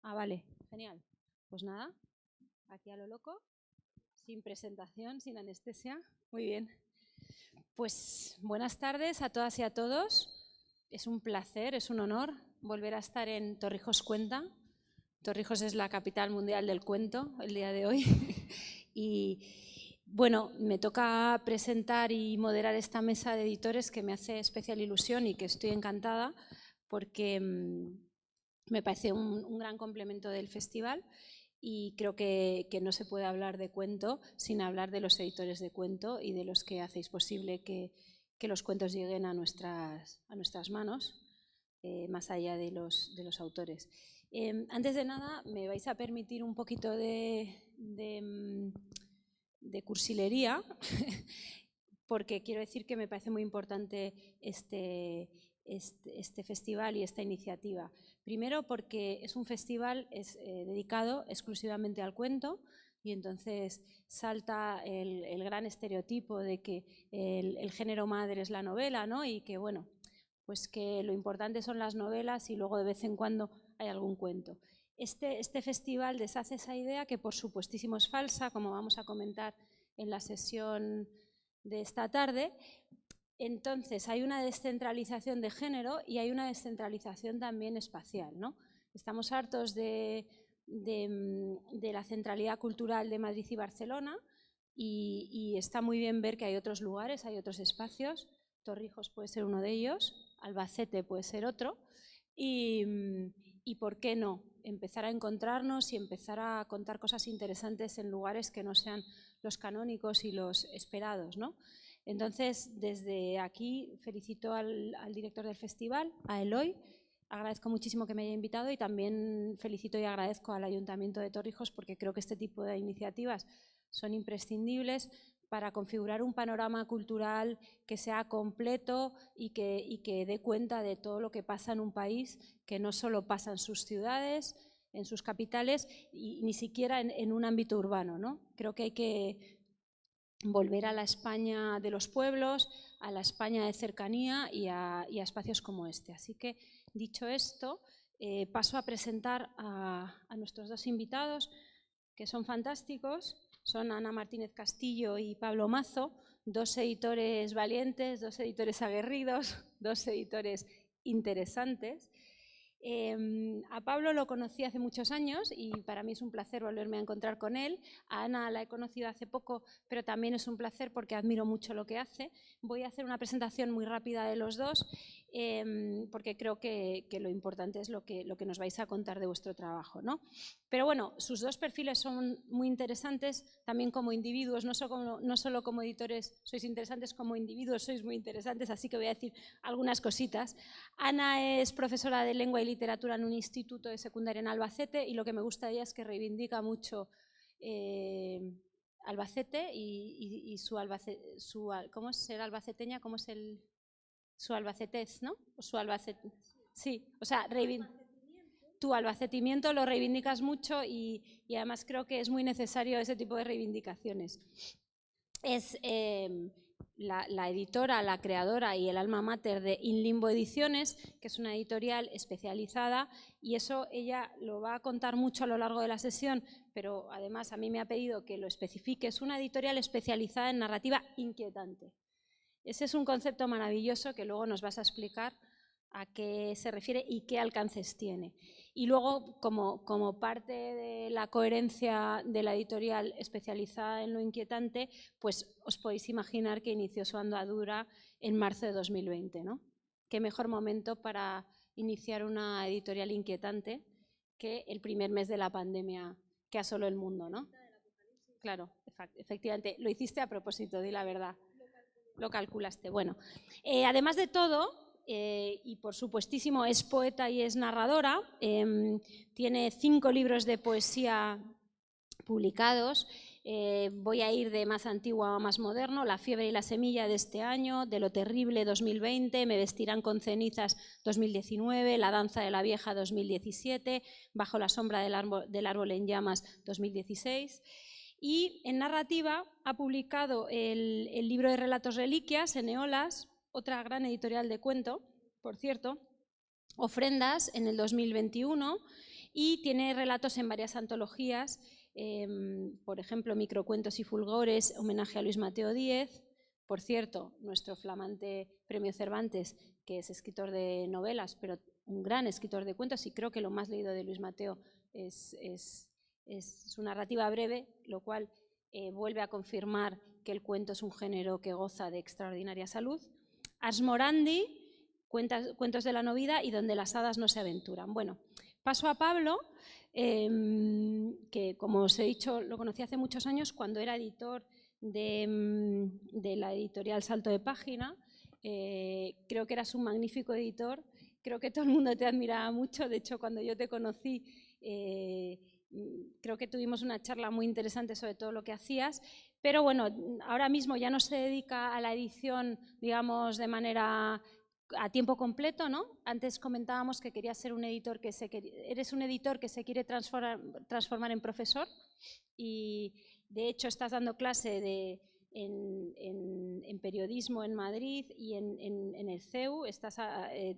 Ah, vale, genial. Pues nada, aquí a lo loco, sin presentación, sin anestesia. Muy bien. Pues buenas tardes a todas y a todos. Es un placer, es un honor volver a estar en Torrijos Cuenta. Torrijos es la capital mundial del cuento el día de hoy. Y bueno, me toca presentar y moderar esta mesa de editores que me hace especial ilusión y que estoy encantada porque me parece un gran complemento del festival y creo que no se puede hablar de cuento sin hablar de los editores de cuento y de los que hacéis posible que los cuentos lleguen a nuestras manos, más allá de los autores. Antes de nada, me vais a permitir un poquito de cursilería, porque quiero decir que me parece muy importante este festival y esta iniciativa. Primero porque es un festival dedicado exclusivamente al cuento y entonces salta el gran estereotipo de que el género madre es la novela, ¿no? Y que bueno, pues que lo importante son las novelas y luego de vez en cuando hay algún cuento. Este festival deshace esa idea que por supuestísimo es falsa, como vamos a comentar en la sesión de esta tarde. Entonces hay una descentralización de género y hay una descentralización también espacial, ¿no? Estamos hartos de la centralidad cultural de Madrid y Barcelona y está muy bien ver que hay otros lugares, hay otros espacios. Torrijos puede ser uno de ellos, Albacete puede ser otro y ¿por qué no? Empezar a encontrarnos y empezar a contar cosas interesantes en lugares que no sean los canónicos y los esperados, ¿no? Entonces, desde aquí felicito al director del festival, a Eloy. Agradezco muchísimo que me haya invitado y también felicito y agradezco al Ayuntamiento de Torrijos porque creo que este tipo de iniciativas son imprescindibles para configurar un panorama cultural que sea completo y que dé cuenta de todo lo que pasa en un país, que no solo pasa en sus ciudades, en sus capitales y ni siquiera en un ámbito urbano, ¿no? Creo que hay que volver a la España de los pueblos, a la España de cercanía y a espacios como este. Así que, dicho esto, paso a presentar a nuestros dos invitados, que son fantásticos. Son Ana Martínez Castillo y Pablo Mazo, dos editores valientes, dos editores aguerridos, dos editores interesantes. A Pablo lo conocí hace muchos años y para mí es un placer volverme a encontrar con él. A Ana la he conocido hace poco, pero también es un placer porque admiro mucho lo que hace. Voy a hacer una presentación muy rápida de los dos porque creo que lo importante es lo que nos vais a contar de vuestro trabajo, ¿no? Pero bueno, sus dos perfiles son muy interesantes también como individuos, no solo como editores sois interesantes, como individuos sois muy interesantes, así que voy a decir algunas cositas. Ana es profesora de lengua y literatura en un instituto de secundaria en Albacete y lo que me gusta de ella es que reivindica mucho Albacete y ¿cómo es ser albaceteña? ¿Cómo es su albacetez, ¿no? Su albacete. Sí, o sea, tu albacetimiento lo reivindicas mucho y además creo que es muy necesario ese tipo de reivindicaciones. Es la editora, la creadora y el alma mater de In Limbo Ediciones, que es una editorial especializada y eso ella lo va a contar mucho a lo largo de la sesión, pero además a mí me ha pedido que lo especifique. Es una editorial especializada en narrativa inquietante. Ese es un concepto maravilloso que luego nos vas a explicar a qué se refiere y qué alcances tiene. Y luego, como parte de la coherencia de la editorial especializada en lo inquietante, pues os podéis imaginar que inició su andadura en marzo de 2020, ¿no? Qué mejor momento para iniciar una editorial inquietante que el primer mes de la pandemia que asoló el mundo, ¿no? Claro, efectivamente. Lo hiciste a propósito, di la verdad. Lo calculaste. Bueno, además de todo, y por supuestísimo es poeta y es narradora, tiene 5 libros de poesía publicados. Voy a ir de más antiguo a más moderno: La fiebre y la semilla de este año, De lo terrible 2020, Me vestirán con cenizas 2019, La danza de la vieja 2017, Bajo la sombra del árbol en llamas 2016. Y en narrativa ha publicado el libro de relatos reliquias, Eneolas, otra gran editorial de cuento, por cierto, Ofrendas en el 2021, y tiene relatos en varias antologías, por ejemplo, Microcuentos y Fulgores, homenaje a Luis Mateo Díez. Por cierto, nuestro flamante premio Cervantes, que es escritor de novelas, pero un gran escritor de cuentos, y creo que lo más leído de Luis Mateo es su narrativa breve, lo cual vuelve a confirmar que el cuento es un género que goza de extraordinaria salud. Ars Morandi, Cuentos de la no vida y Donde las hadas no se aventuran. Bueno, paso a Pablo, que como os he dicho, lo conocí hace muchos años cuando era editor de la editorial Salto de Página. Creo que eras un magnífico editor, creo que todo el mundo te admiraba mucho. De hecho, cuando yo te conocí, creo que tuvimos una charla muy interesante sobre todo lo que hacías, pero bueno, ahora mismo ya no se dedica a la edición, digamos, de manera a tiempo completo, ¿no? Antes comentábamos que querías ser un editor eres un editor que se quiere transformar en profesor, y de hecho estás dando clase en periodismo en Madrid y en el CEU, estás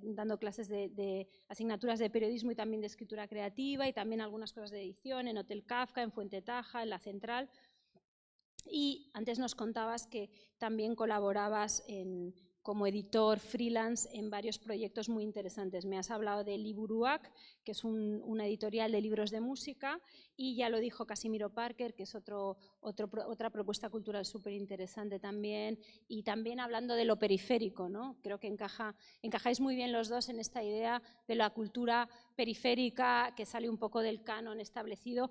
dando clases de asignaturas de periodismo y también de escritura creativa, y también algunas cosas de edición en Hotel Kafka, en Fuente Taja, en La Central. Y antes nos contabas que también colaborabas como editor freelance en varios proyectos muy interesantes. Me has hablado de Liburuak, que es una editorial de libros de música, y ya lo dijo Casimiro Parker, que es otra propuesta cultural súper interesante también, y también hablando de lo periférico, ¿no? Creo que encajáis muy bien los dos en esta idea de la cultura periférica que sale un poco del canon establecido,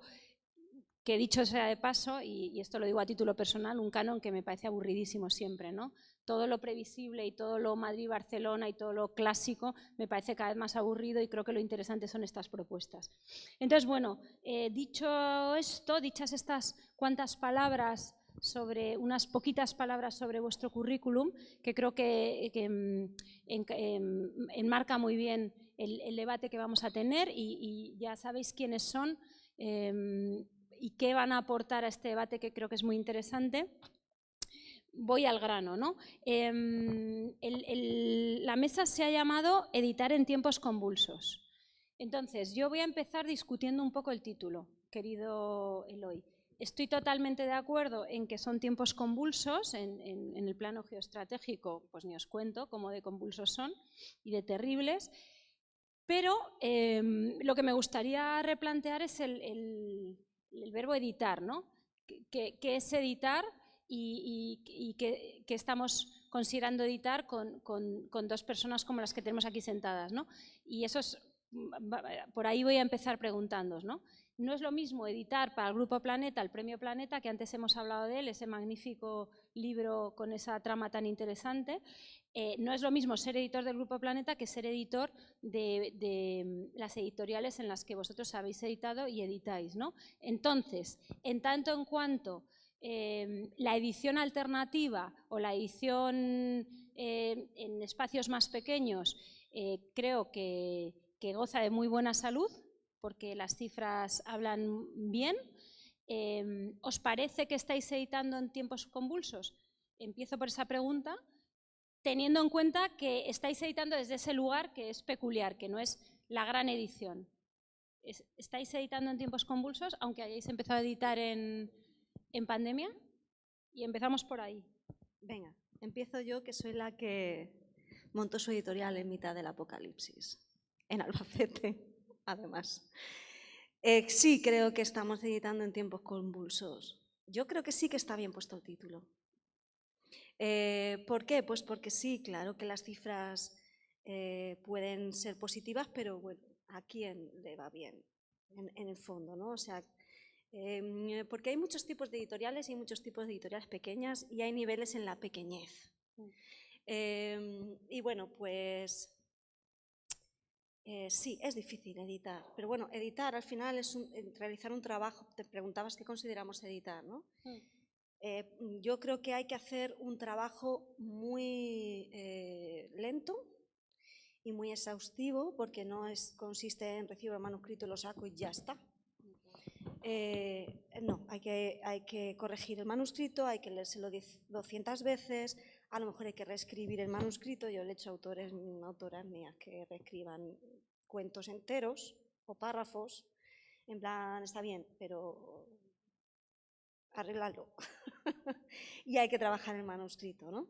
que dicho sea de paso, y esto lo digo a título personal, un canon que me parece aburridísimo siempre, ¿no? Todo lo previsible y todo lo Madrid-Barcelona y todo lo clásico me parece cada vez más aburrido, y creo que lo interesante son estas propuestas. Entonces, bueno, dicho esto, dichas estas cuantas palabras unas poquitas palabras sobre vuestro currículum, que creo que enmarca muy bien el debate que vamos a tener, y ya sabéis quiénes son y qué van a aportar a este debate, que creo que es muy interesante. Voy al grano, ¿no? La mesa se ha llamado Editar en tiempos convulsos. Entonces, yo voy a empezar discutiendo un poco el título, querido Eloy. Estoy totalmente de acuerdo en que son tiempos convulsos, en el plano geoestratégico, pues ni os cuento cómo de convulsos son y de terribles, pero lo que me gustaría replantear es el verbo editar, ¿no? ¿Qué es editar y qué estamos considerando editar con dos personas como las que tenemos aquí sentadas, ¿no? Y eso es, por ahí voy a empezar preguntándoos, ¿no? No es lo mismo editar para el Grupo Planeta, el Premio Planeta, que antes hemos hablado de él, ese magnífico libro con esa trama tan interesante. No es lo mismo ser editor del Grupo Planeta que ser editor de las editoriales en las que vosotros habéis editado y editáis, ¿no? Entonces, en tanto en cuanto la edición alternativa o la edición en espacios más pequeños creo que goza de muy buena salud, porque las cifras hablan bien. ¿Os parece que estáis editando en tiempos convulsos? Empiezo por esa pregunta, teniendo en cuenta que estáis editando desde ese lugar que es peculiar, que no es la gran edición. ¿Estáis editando en tiempos convulsos, aunque hayáis empezado a editar en pandemia? Y empezamos por ahí. Venga, empiezo yo, que soy la que montó su editorial en mitad del apocalipsis, en Albacete, además. Sí, creo que estamos editando en tiempos convulsos. Yo creo que sí que está bien puesto el título. ¿Por qué? Pues porque sí, claro que las cifras pueden ser positivas, pero bueno, ¿a quién le va bien en el fondo, ¿no? O sea, porque hay muchos tipos de editoriales y hay muchos tipos de editoriales pequeñas y hay niveles en la pequeñez. Y bueno, pues sí, es difícil editar, pero bueno, editar al final es realizar un trabajo. Te preguntabas qué consideramos editar, ¿no? Yo creo que hay que hacer un trabajo muy lento y muy exhaustivo, porque no consiste en recibo el manuscrito, lo saco y ya está. No, hay que corregir el manuscrito, hay que leérselo 200 veces, a lo mejor hay que reescribir el manuscrito. Yo le he hecho autoras mías que reescriban cuentos enteros o párrafos En plan, está bien, pero arréglalo. Y hay que trabajar el manuscrito, ¿no?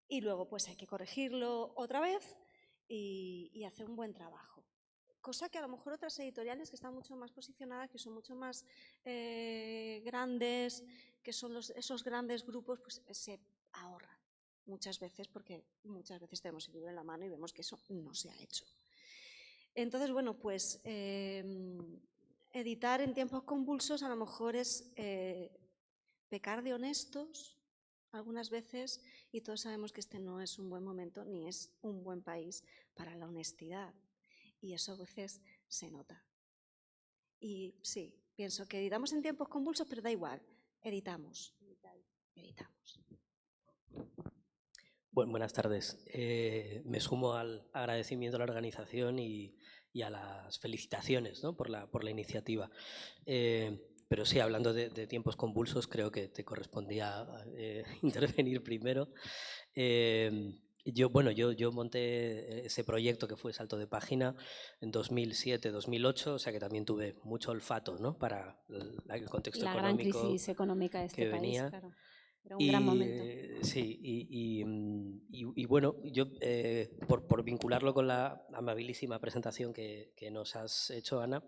Y luego pues hay que corregirlo otra vez y hacer un buen trabajo. Cosa que a lo mejor otras editoriales que están mucho más posicionadas, que son mucho más grandes, que son esos grandes grupos, pues se ahorran muchas veces, porque muchas veces tenemos el libro en la mano y vemos que eso no se ha hecho. Entonces, bueno, pues editar en tiempos convulsos a lo mejor es pecar de honestos algunas veces, y todos sabemos que este no es un buen momento ni es un buen país para la honestidad, y eso a veces se nota. Y sí, pienso que editamos en tiempos convulsos, pero da igual, editamos. Bueno, buenas tardes. Me sumo al agradecimiento a la organización y a las felicitaciones, ¿no?, por la iniciativa. Pero sí, hablando de tiempos convulsos, creo que te correspondía intervenir primero. Yo monté ese proyecto que fue Salto de Página en 2007-2008, o sea que también tuve mucho olfato, ¿no?, para el contexto económico. La gran crisis económica de este país, claro. Era un gran momento. Sí, y bueno, yo por vincularlo con la amabilísima presentación que nos has hecho, Ana,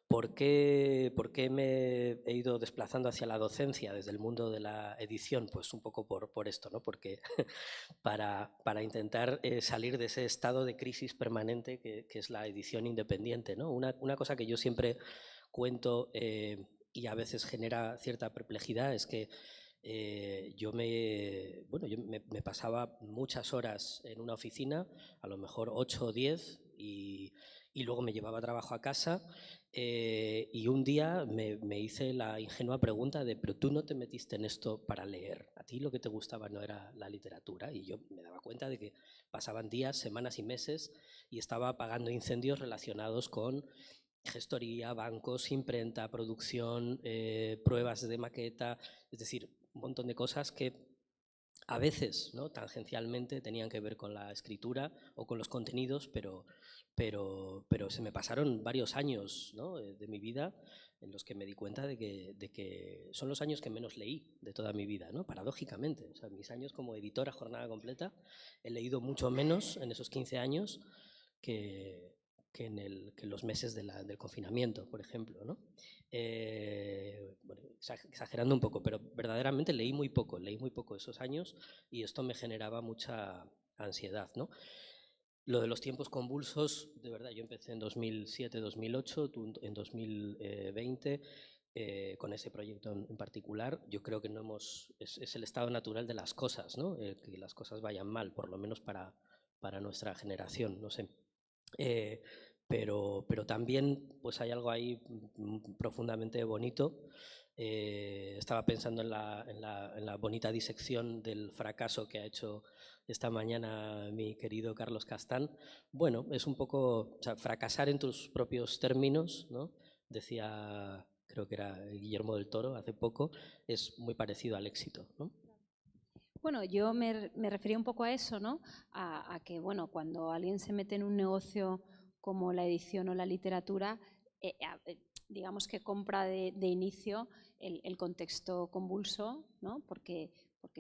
¿por qué me he ido desplazando hacia la docencia desde el mundo de la edición? Pues un poco por esto, ¿no? Porque para intentar salir de ese estado de crisis permanente que es la edición independiente, ¿no? Una cosa que yo siempre cuento y a veces genera cierta perplejidad es que yo me pasaba muchas horas en una oficina, a lo mejor 8 o 10, y luego me llevaba trabajo a casa, y un día me hice la ingenua pregunta de ¿pero tú no te metiste en esto para leer? ¿A ti lo que te gustaba no era la literatura? Y yo me daba cuenta de que pasaban días, semanas y meses y estaba apagando incendios relacionados con gestoría, bancos, imprenta, producción, pruebas de maqueta, es decir, un montón de cosas que a veces, ¿no?, tangencialmente tenían que ver con la escritura o con los contenidos, pero se me pasaron varios años, ¿no?, de mi vida en los que me di cuenta de que son los años que menos leí de toda mi vida, ¿no?, paradójicamente. O sea, mis años como editora jornada completa he leído mucho menos en esos 15 años que en los meses del confinamiento, por ejemplo, ¿no? Bueno, exagerando un poco, pero verdaderamente leí muy poco esos años, y esto me generaba mucha ansiedad, ¿no? Lo de los tiempos convulsos, de verdad, yo empecé en 2007-2008, tú en 2020, con ese proyecto en particular. Yo creo que es el estado natural de las cosas, ¿no? Que las cosas vayan mal, por lo menos para nuestra generación, no sé. Pero también pues hay algo ahí profundamente bonito. Estaba pensando en la bonita disección del fracaso que ha hecho esta mañana mi querido Carlos Castán. Bueno, es un poco, o sea, fracasar en tus propios términos, ¿no?, decía, creo que era Guillermo del Toro hace poco, es muy parecido al éxito, ¿no? Bueno, yo me refería un poco a eso, ¿no? A que, bueno, cuando alguien se mete en un negocio como la edición o la literatura, digamos que compra de inicio el contexto convulso, ¿no? Porque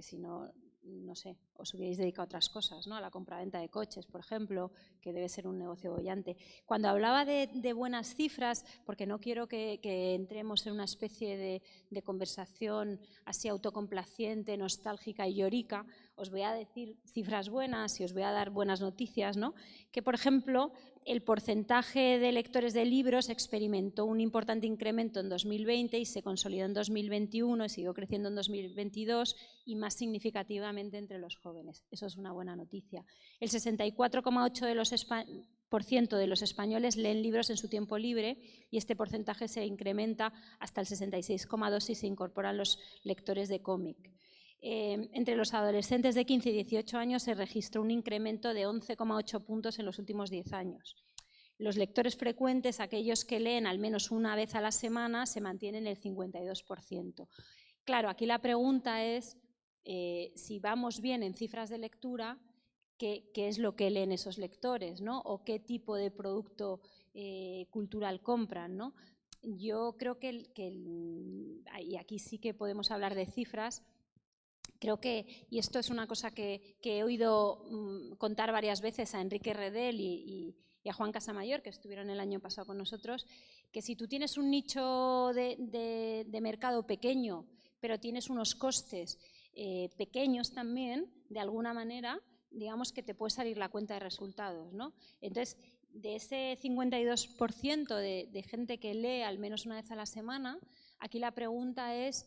si no, no sé, os hubierais dedicado a otras cosas, ¿no? A la compraventa de coches, por ejemplo, que debe ser un negocio bollante. Cuando hablaba de buenas cifras, porque no quiero que entremos en una especie de conversación así autocomplaciente, nostálgica y llorica, os voy a decir cifras buenas y os voy a dar buenas noticias, ¿no? Que, por ejemplo, el porcentaje de lectores de libros experimentó un importante incremento en 2020 y se consolidó en 2021 y siguió creciendo en 2022, y más significativamente entre los jóvenes. Eso es una buena noticia. El 64,8% de los españoles leen libros en su tiempo libre, y este porcentaje se incrementa hasta el 66,2% si se incorporan los lectores de cómic. Entre los adolescentes de 15 y 18 años se registró un incremento de 11,8 puntos en los últimos 10 años. Los lectores frecuentes, aquellos que leen al menos una vez a la semana, se mantienen el 52%. Claro, aquí la pregunta es si vamos bien en cifras de lectura, qué es lo que leen esos lectores, ¿no? O qué tipo de producto cultural compran, ¿no? Yo creo y aquí sí que podemos hablar de cifras, creo que, y esto es una cosa que he oído contar varias veces a Enrique Redel y a Juan Casamayor, que estuvieron el año pasado con nosotros, que si tú tienes un nicho de mercado pequeño, pero tienes unos costes pequeños también, de alguna manera, digamos que te puede salir la cuenta de resultados, ¿no? Entonces, de ese 52% de gente que lee al menos una vez a la semana, aquí la pregunta es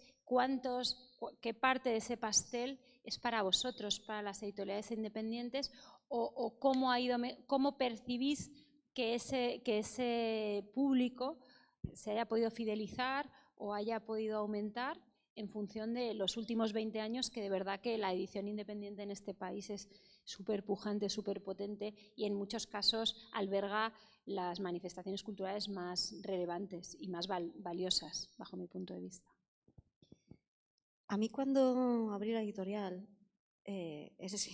qué parte de ese pastel es para vosotros, para las editoriales independientes, o cómo percibís que ese público se haya podido fidelizar o haya podido aumentar en función de los últimos 20 años, que de verdad que la edición independiente en este país es súper pujante, súper potente y en muchos casos alberga las manifestaciones culturales más relevantes y más valiosas, bajo mi punto de vista. A mí cuando abrí la editorial, ese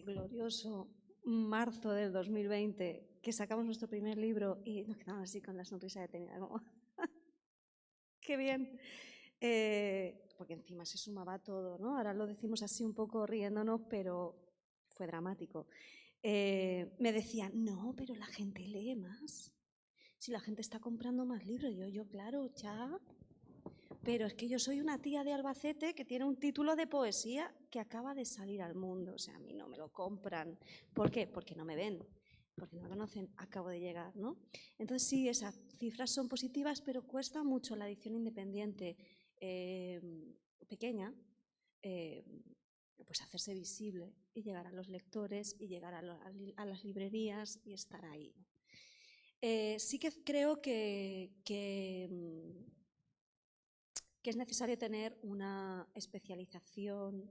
glorioso marzo del 2020, que sacamos nuestro primer libro y nos quedamos así con la sonrisa detenida, como ¡qué bien! Porque encima se sumaba todo, ¿no? Ahora lo decimos así un poco riéndonos, pero fue dramático. Me decían, no, pero la gente lee más. Si la gente está comprando más libros, yo claro, ya. Pero es que yo soy una tía de Albacete que tiene un título de poesía que acaba de salir al mundo. O sea, a mí no me lo compran. ¿Por qué? Porque no me ven, porque no me conocen, acabo de llegar, ¿no? Entonces sí, esas cifras son positivas, pero cuesta mucho la edición independiente pequeña, pues hacerse visible y llegar a los lectores y llegar a las librerías y estar ahí. Sí que creo que es necesario tener una especialización,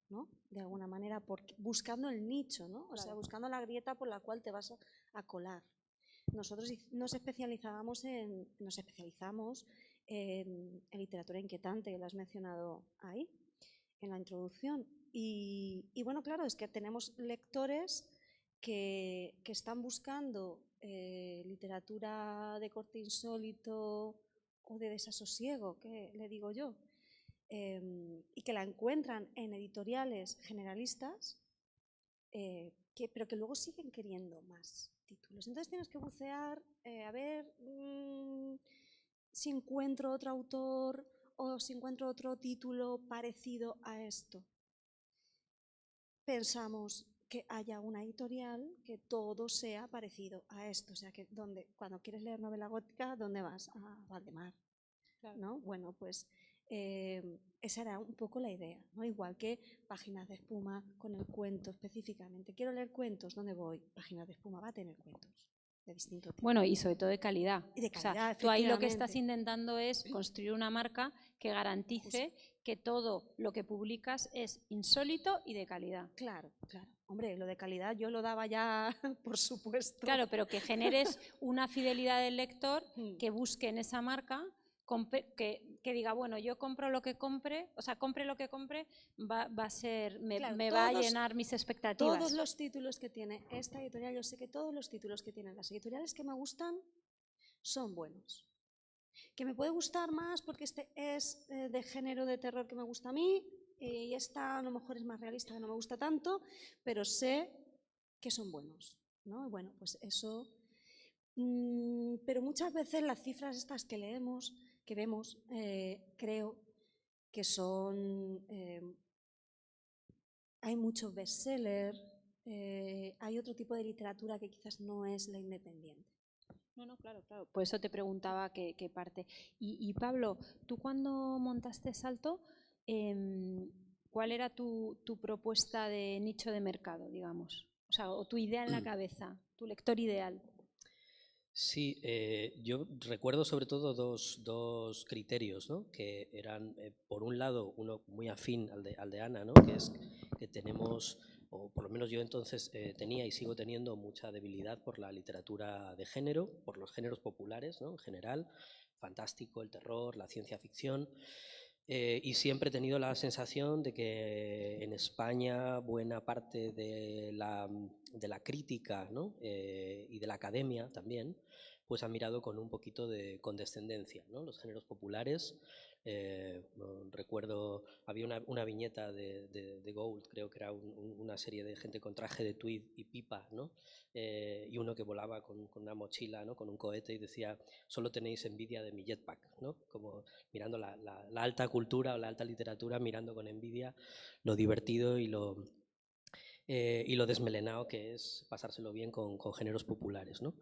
¿no? De alguna manera, buscando el nicho, ¿no? O sea, buscando la grieta por la cual te vas a colar. Nosotros nos especializamos en literatura inquietante, que lo has mencionado ahí, en la introducción. Y bueno, claro, es que tenemos lectores que están buscando literatura de corte insólito o de desasosiego, que le digo yo, y que la encuentran en editoriales generalistas, pero que luego siguen queriendo más títulos. Entonces tienes que bucear, a ver si encuentro otro autor o si encuentro otro título parecido a esto. Pensamos que haya una editorial que todo sea parecido a esto. O sea, que cuando quieres leer novela gótica, ¿dónde vas? A Valdemar. Claro. ¿No? Bueno, pues esa era un poco la idea, ¿no? Igual que Páginas de Espuma con el cuento específicamente. Quiero leer cuentos, ¿dónde voy? Páginas de Espuma va a tener cuentos de distinto tipo. Bueno, y sobre todo de calidad. Y de calidad, o sea, tú ahí lo que estás intentando es construir una marca que garantice que todo lo que publicas es insólito y de calidad. Claro, claro. Hombre, lo de calidad yo lo daba ya, por supuesto. Claro, pero que generes una fidelidad del lector que busque en esa marca, que diga, bueno, yo compro lo que compre, o sea, compre lo que compre, va a ser, me va a llenar mis expectativas. Todos los títulos que tiene esta editorial, yo sé que todos los títulos que tienen las editoriales que me gustan son buenos. Que me puede gustar más porque este es de género de terror que me gusta a mí y esta a lo mejor es más realista que no me gusta tanto, pero sé que son buenos, ¿no? Y bueno, pues eso. Pero muchas veces las cifras estas que leemos, que vemos, creo que son. Hay muchos bestsellers, hay otro tipo de literatura que quizás no es la independiente. No, claro. Por eso te preguntaba qué parte. Y Pablo, tú cuando montaste Salto, ¿cuál era tu propuesta de nicho de mercado, digamos? O sea, o tu idea en la cabeza, tu lector ideal. Sí, yo recuerdo sobre todo dos criterios, ¿no? Que eran, por un lado, uno muy afín al de Ana, ¿no? Que es que tenemos, o por lo menos yo entonces tenía y sigo teniendo mucha debilidad por la literatura de género, por los géneros populares, ¿no? En general, fantástico, el terror, la ciencia ficción. Y siempre he tenido la sensación de que en España buena parte de la crítica, ¿no? Y de la academia también, pues ha mirado con un poquito de condescendencia, ¿no? Los géneros populares. Recuerdo, había una viñeta de Gould, creo que era una serie de gente con traje de tweed y pipa, ¿no? Y uno que volaba con una mochila, ¿no? Con un cohete, y decía: solo tenéis envidia de mi jetpack, ¿no? Como mirando la alta cultura o la alta literatura, mirando con envidia lo divertido y lo desmelenado que es pasárselo bien con géneros populares, ¿no?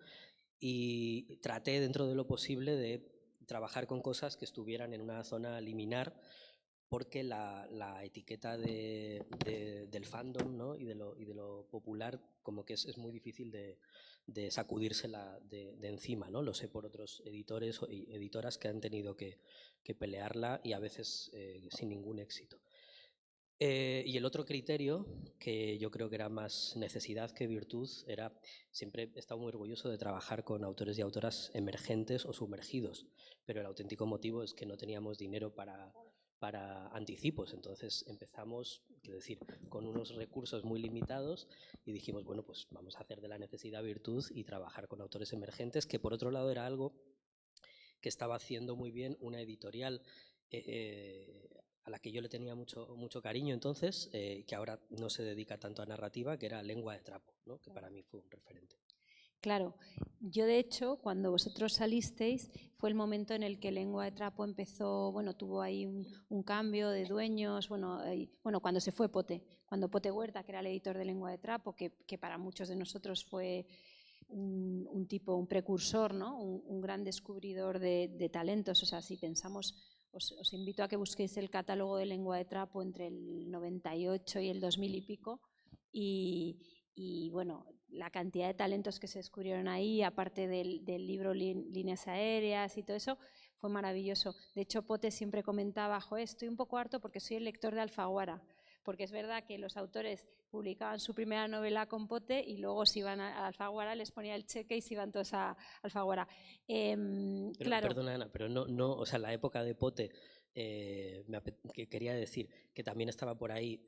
Y traté, dentro de lo posible, de trabajar con cosas que estuvieran en una zona liminar, porque la etiqueta del fandom, ¿no? y de lo popular, como que es muy difícil de sacudírsela de encima, ¿no? Lo sé por otros editores y editoras que han tenido que pelearla, y a veces sin ningún éxito. Y el otro criterio, que yo creo que era más necesidad que virtud, era: siempre he estado muy orgulloso de trabajar con autores y autoras emergentes o sumergidos, pero el auténtico motivo es que no teníamos dinero para anticipos. Entonces empezamos, quiero decir, con unos recursos muy limitados, y dijimos, bueno, pues vamos a hacer de la necesidad virtud y trabajar con autores emergentes, que por otro lado era algo que estaba haciendo muy bien una editorial a la que yo le tenía mucho cariño entonces, que ahora no se dedica tanto a narrativa, que era Lengua de Trapo, ¿no? Que para mí fue un referente. Claro, yo de hecho, cuando vosotros salisteis, fue el momento en el que Lengua de Trapo empezó, bueno, tuvo ahí un cambio de dueños, bueno, cuando se fue Pote, cuando Pote Huerta, que era el editor de Lengua de Trapo, que para muchos de nosotros fue un precursor, ¿no? Un gran descubridor de talentos. O sea, si pensamos, os invito a que busquéis el catálogo de Lengua de Trapo entre el 98 y el 2000 y pico, y bueno, la cantidad de talentos que se descubrieron ahí, aparte del libro Líneas Aéreas y todo eso, fue maravilloso. De hecho, Pote siempre comentaba: estoy un poco harto porque soy el lector de Alfaguara, porque es verdad que los autores publicaban su primera novela con Pote y luego se iban a Alfaguara, les ponía el cheque y se iban todos a Alfaguara. Claro. Perdona, Ana, pero no, o sea, la época de Pote, que quería decir que también estaba por ahí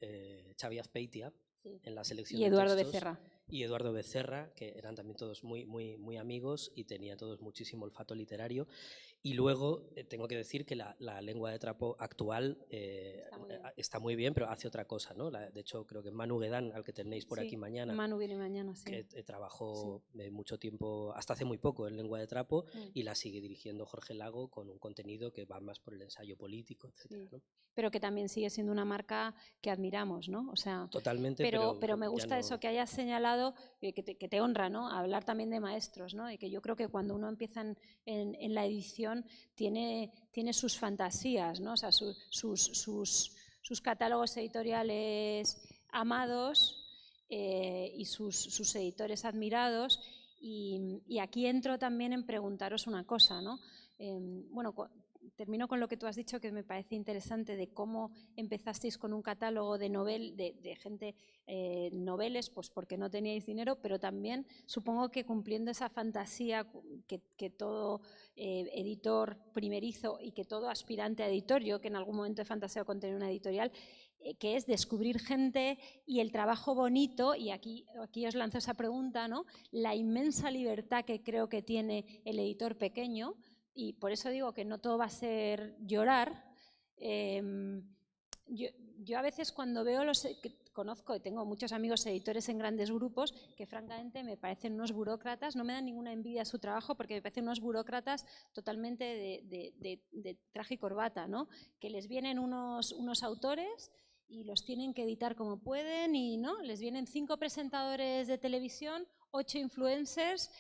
Xavi Azpeitia, sí, en la selección y Eduardo de textos, Becerra. Y Eduardo Becerra, que eran también todos muy amigos y tenían todos muchísimo olfato literario. Y luego tengo que decir que la Lengua de Trapo actual está muy bien, pero hace otra cosa, ¿no? De hecho, creo que Manu Guedán, al que tenéis por aquí mañana, Manu viene mañana, sí, que trabajó mucho tiempo, hasta hace muy poco, en Lengua de Trapo, y la sigue dirigiendo Jorge Lago, con un contenido que va más por el ensayo político, etcétera, ¿no? Pero que también sigue siendo una marca que admiramos, ¿no? O sea, totalmente, pero me gusta eso que hayas señalado, que te honra, ¿no? Hablar también de maestros, ¿no? Y que yo creo que cuando uno empieza en la edición tiene sus fantasías, ¿no? O sea, sus catálogos editoriales amados y sus editores admirados. Y aquí entro también en preguntaros una cosa, ¿no? Bueno, termino con lo que tú has dicho, que me parece interesante, de cómo empezasteis con un catálogo de gente noveles, pues porque no teníais dinero, pero también supongo que cumpliendo esa fantasía que todo editor primerizo y que todo aspirante a editor, yo que en algún momento he fantaseado con tener una editorial, que es descubrir gente y el trabajo bonito, y aquí os lanzo esa pregunta, ¿no? La inmensa libertad que creo que tiene el editor pequeño. Y por eso digo que no todo va a ser llorar. Yo a veces cuando veo conozco y tengo muchos amigos editores en grandes grupos que francamente me parecen unos burócratas, no me dan ninguna envidia a su trabajo porque me parecen unos burócratas totalmente de traje y corbata, ¿no? Que les vienen unos autores y los tienen que editar como pueden, y ¿no? Les vienen 5 presentadores de televisión, 8 influencers,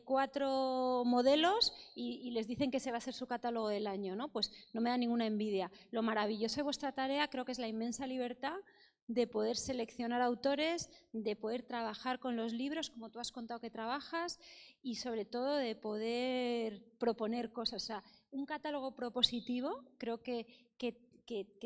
4 modelos y les dicen que ese va a ser su catálogo del año, ¿no? Pues no me da ninguna envidia. Lo maravilloso de vuestra tarea creo que es la inmensa libertad de poder seleccionar autores, de poder trabajar con los libros, como tú has contado que trabajas, y sobre todo de poder proponer cosas. O sea, un catálogo propositivo creo que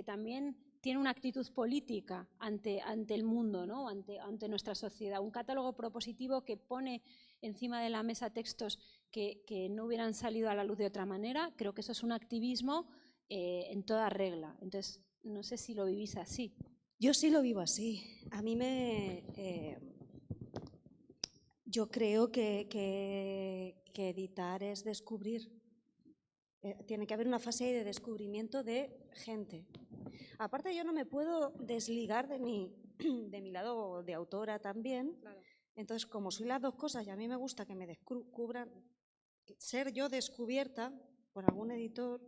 también tiene una actitud política ante el mundo, ¿no? ante nuestra sociedad. Un catálogo propositivo que pone encima de la mesa textos que no hubieran salido a la luz de otra manera. Creo que eso es un activismo en toda regla. Entonces, no sé si lo vivís así. Yo sí lo vivo así. A mí yo creo que editar es descubrir. Tiene que haber una fase de descubrimiento de gente. Aparte, yo no me puedo desligar de mi lado de autora también. Claro. Entonces, como soy las dos cosas y a mí me gusta que me descubran, ser yo descubierta por algún editor.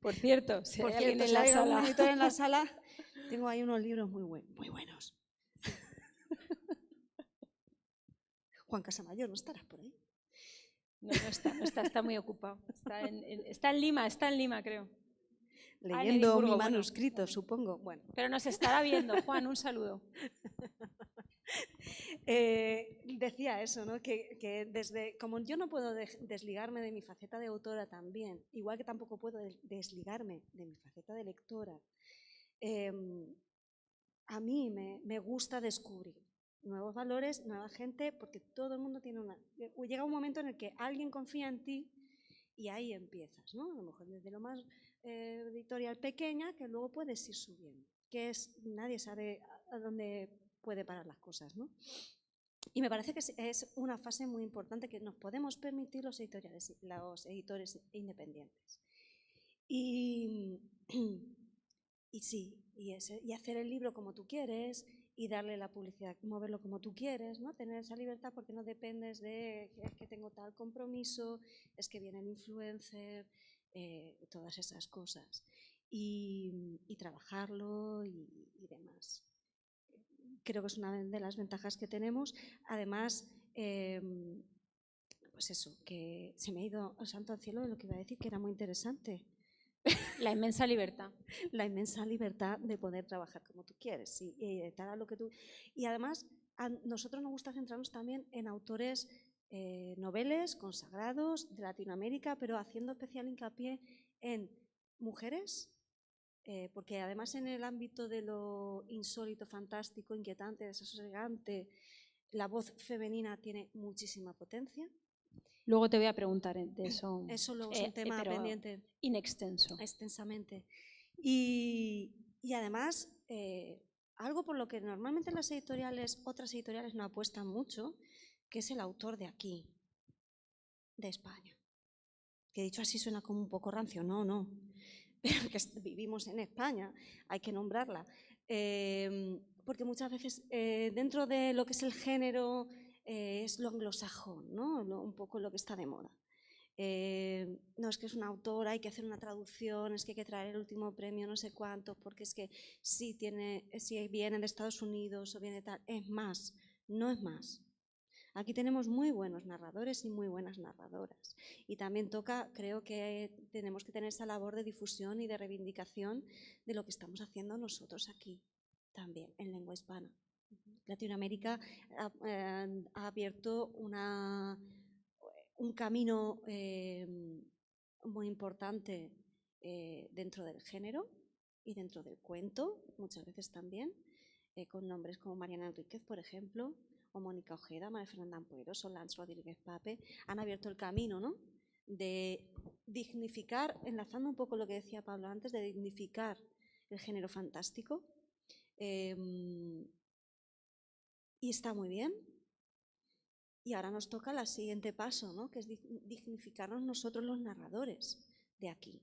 Por cierto, si hay alguien en si la hay sala. algún editor en la sala, tengo ahí unos libros muy buenos. Juan Casamayor, ¿no estarás por ahí? No está muy ocupado. Está en Lima, creo. Leyendo mi manuscrito, bueno, supongo. Bueno. Pero nos estará viendo. Juan, un saludo. Decía eso, ¿no? Que como yo no puedo desligarme de mi faceta de autora también, igual que tampoco puedo desligarme de mi faceta de lectora, a mí me gusta descubrir nuevos valores, nueva gente, porque todo el mundo tiene llega un momento en el que alguien confía en ti y ahí empiezas, ¿no? A lo mejor desde lo más editorial pequeña, que luego puedes ir subiendo, nadie sabe a dónde puede parar las cosas, ¿no? Y me parece que es una fase muy importante que nos podemos permitir los editores independientes. Y sí, y hacer el libro como tú quieres y darle la publicidad, moverlo como tú quieres, ¿no? Tener esa libertad porque no dependes de es que tengo tal compromiso, es que viene el influencer, todas esas cosas. Y trabajarlo y demás. Creo que es una de las ventajas que tenemos. Además, pues eso, que se me ha ido al santo al cielo de lo que iba a decir, que era muy interesante. La inmensa libertad. La inmensa libertad de poder trabajar como tú quieres y editar a lo que tú... Y además, a nosotros nos gusta centrarnos también en autores noveles consagrados de Latinoamérica, pero haciendo especial hincapié en mujeres, porque además en el ámbito de lo insólito, fantástico, inquietante, desasosegante, la voz femenina tiene muchísima potencia. Luego te voy a preguntar de eso. Eso luego es un tema pendiente. In extenso. Extensamente. Y además, algo por lo que normalmente las otras editoriales no apuestan mucho, que es el autor de aquí, de España. Que dicho así suena como un poco rancio, no. Pero que vivimos en España, hay que nombrarla. Porque muchas veces dentro de lo que es el género es lo anglosajón, ¿no? Un poco lo que está de moda. No, es que es una autora, hay que hacer una traducción, es que hay que traer el último premio, no sé cuánto, porque es que si viene de Estados Unidos o viene tal, es más, no es más. Aquí tenemos muy buenos narradores y muy buenas narradoras. Y también creo que tenemos que tener esa labor de difusión y de reivindicación de lo que estamos haciendo nosotros aquí, también, en lengua hispana. Latinoamérica ha abierto un camino muy importante dentro del género y dentro del cuento, muchas veces también, con nombres como Mariana Enríquez, por ejemplo, o Mónica Ojeda, María Fernanda Ampuero, Solans Rodríguez Pape, han abierto el camino, ¿no? De dignificar, enlazando un poco lo que decía Pablo antes, de dignificar el género fantástico. Y está muy bien. Y ahora nos toca el siguiente paso, ¿no? Que es dignificarnos nosotros los narradores de aquí.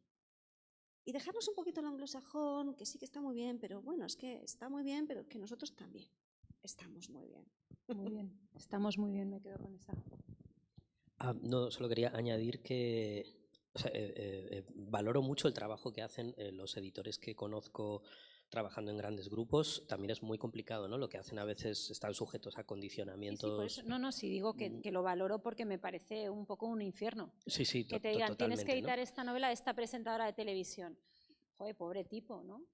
Y dejarnos un poquito el anglosajón, que sí que está muy bien, pero bueno, es que está muy bien, pero que nosotros también estamos muy bien. Muy bien, estamos muy bien, me quedo con esa. No, solo quería añadir que valoro mucho el trabajo que hacen los editores que conozco trabajando en grandes grupos. También es muy complicado, ¿no? Lo que hacen a veces están sujetos a condicionamientos. Sí, no, sí digo que lo valoro porque me parece un poco un infierno. Sí, que te digan, tienes que editar, ¿no?, esta novela de esta presentadora de televisión. Joder, pobre tipo, ¿no?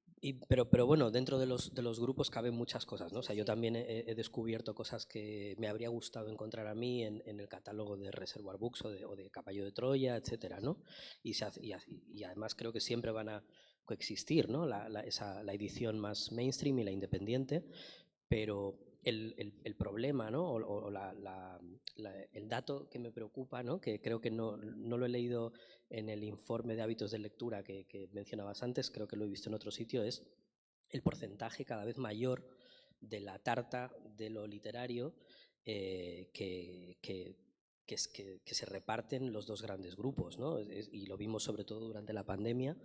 Pero bueno, dentro de los grupos caben muchas cosas, ¿no? O sea, yo también he descubierto cosas que me habría gustado encontrar a mí en el catálogo de Reservoir Books o de Caballo de Troya, etcétera, ¿no? Y además creo que siempre van a coexistir, ¿no? La edición más mainstream y la independiente, pero el problema, ¿no? o la el dato que me preocupa, ¿no? Que creo que no lo he leído en el informe de hábitos de lectura que mencionabas antes, creo que lo he visto en otro sitio, es el porcentaje cada vez mayor de la tarta de lo literario que se reparten los dos grandes grupos, ¿no? Y lo vimos sobre todo durante la pandemia.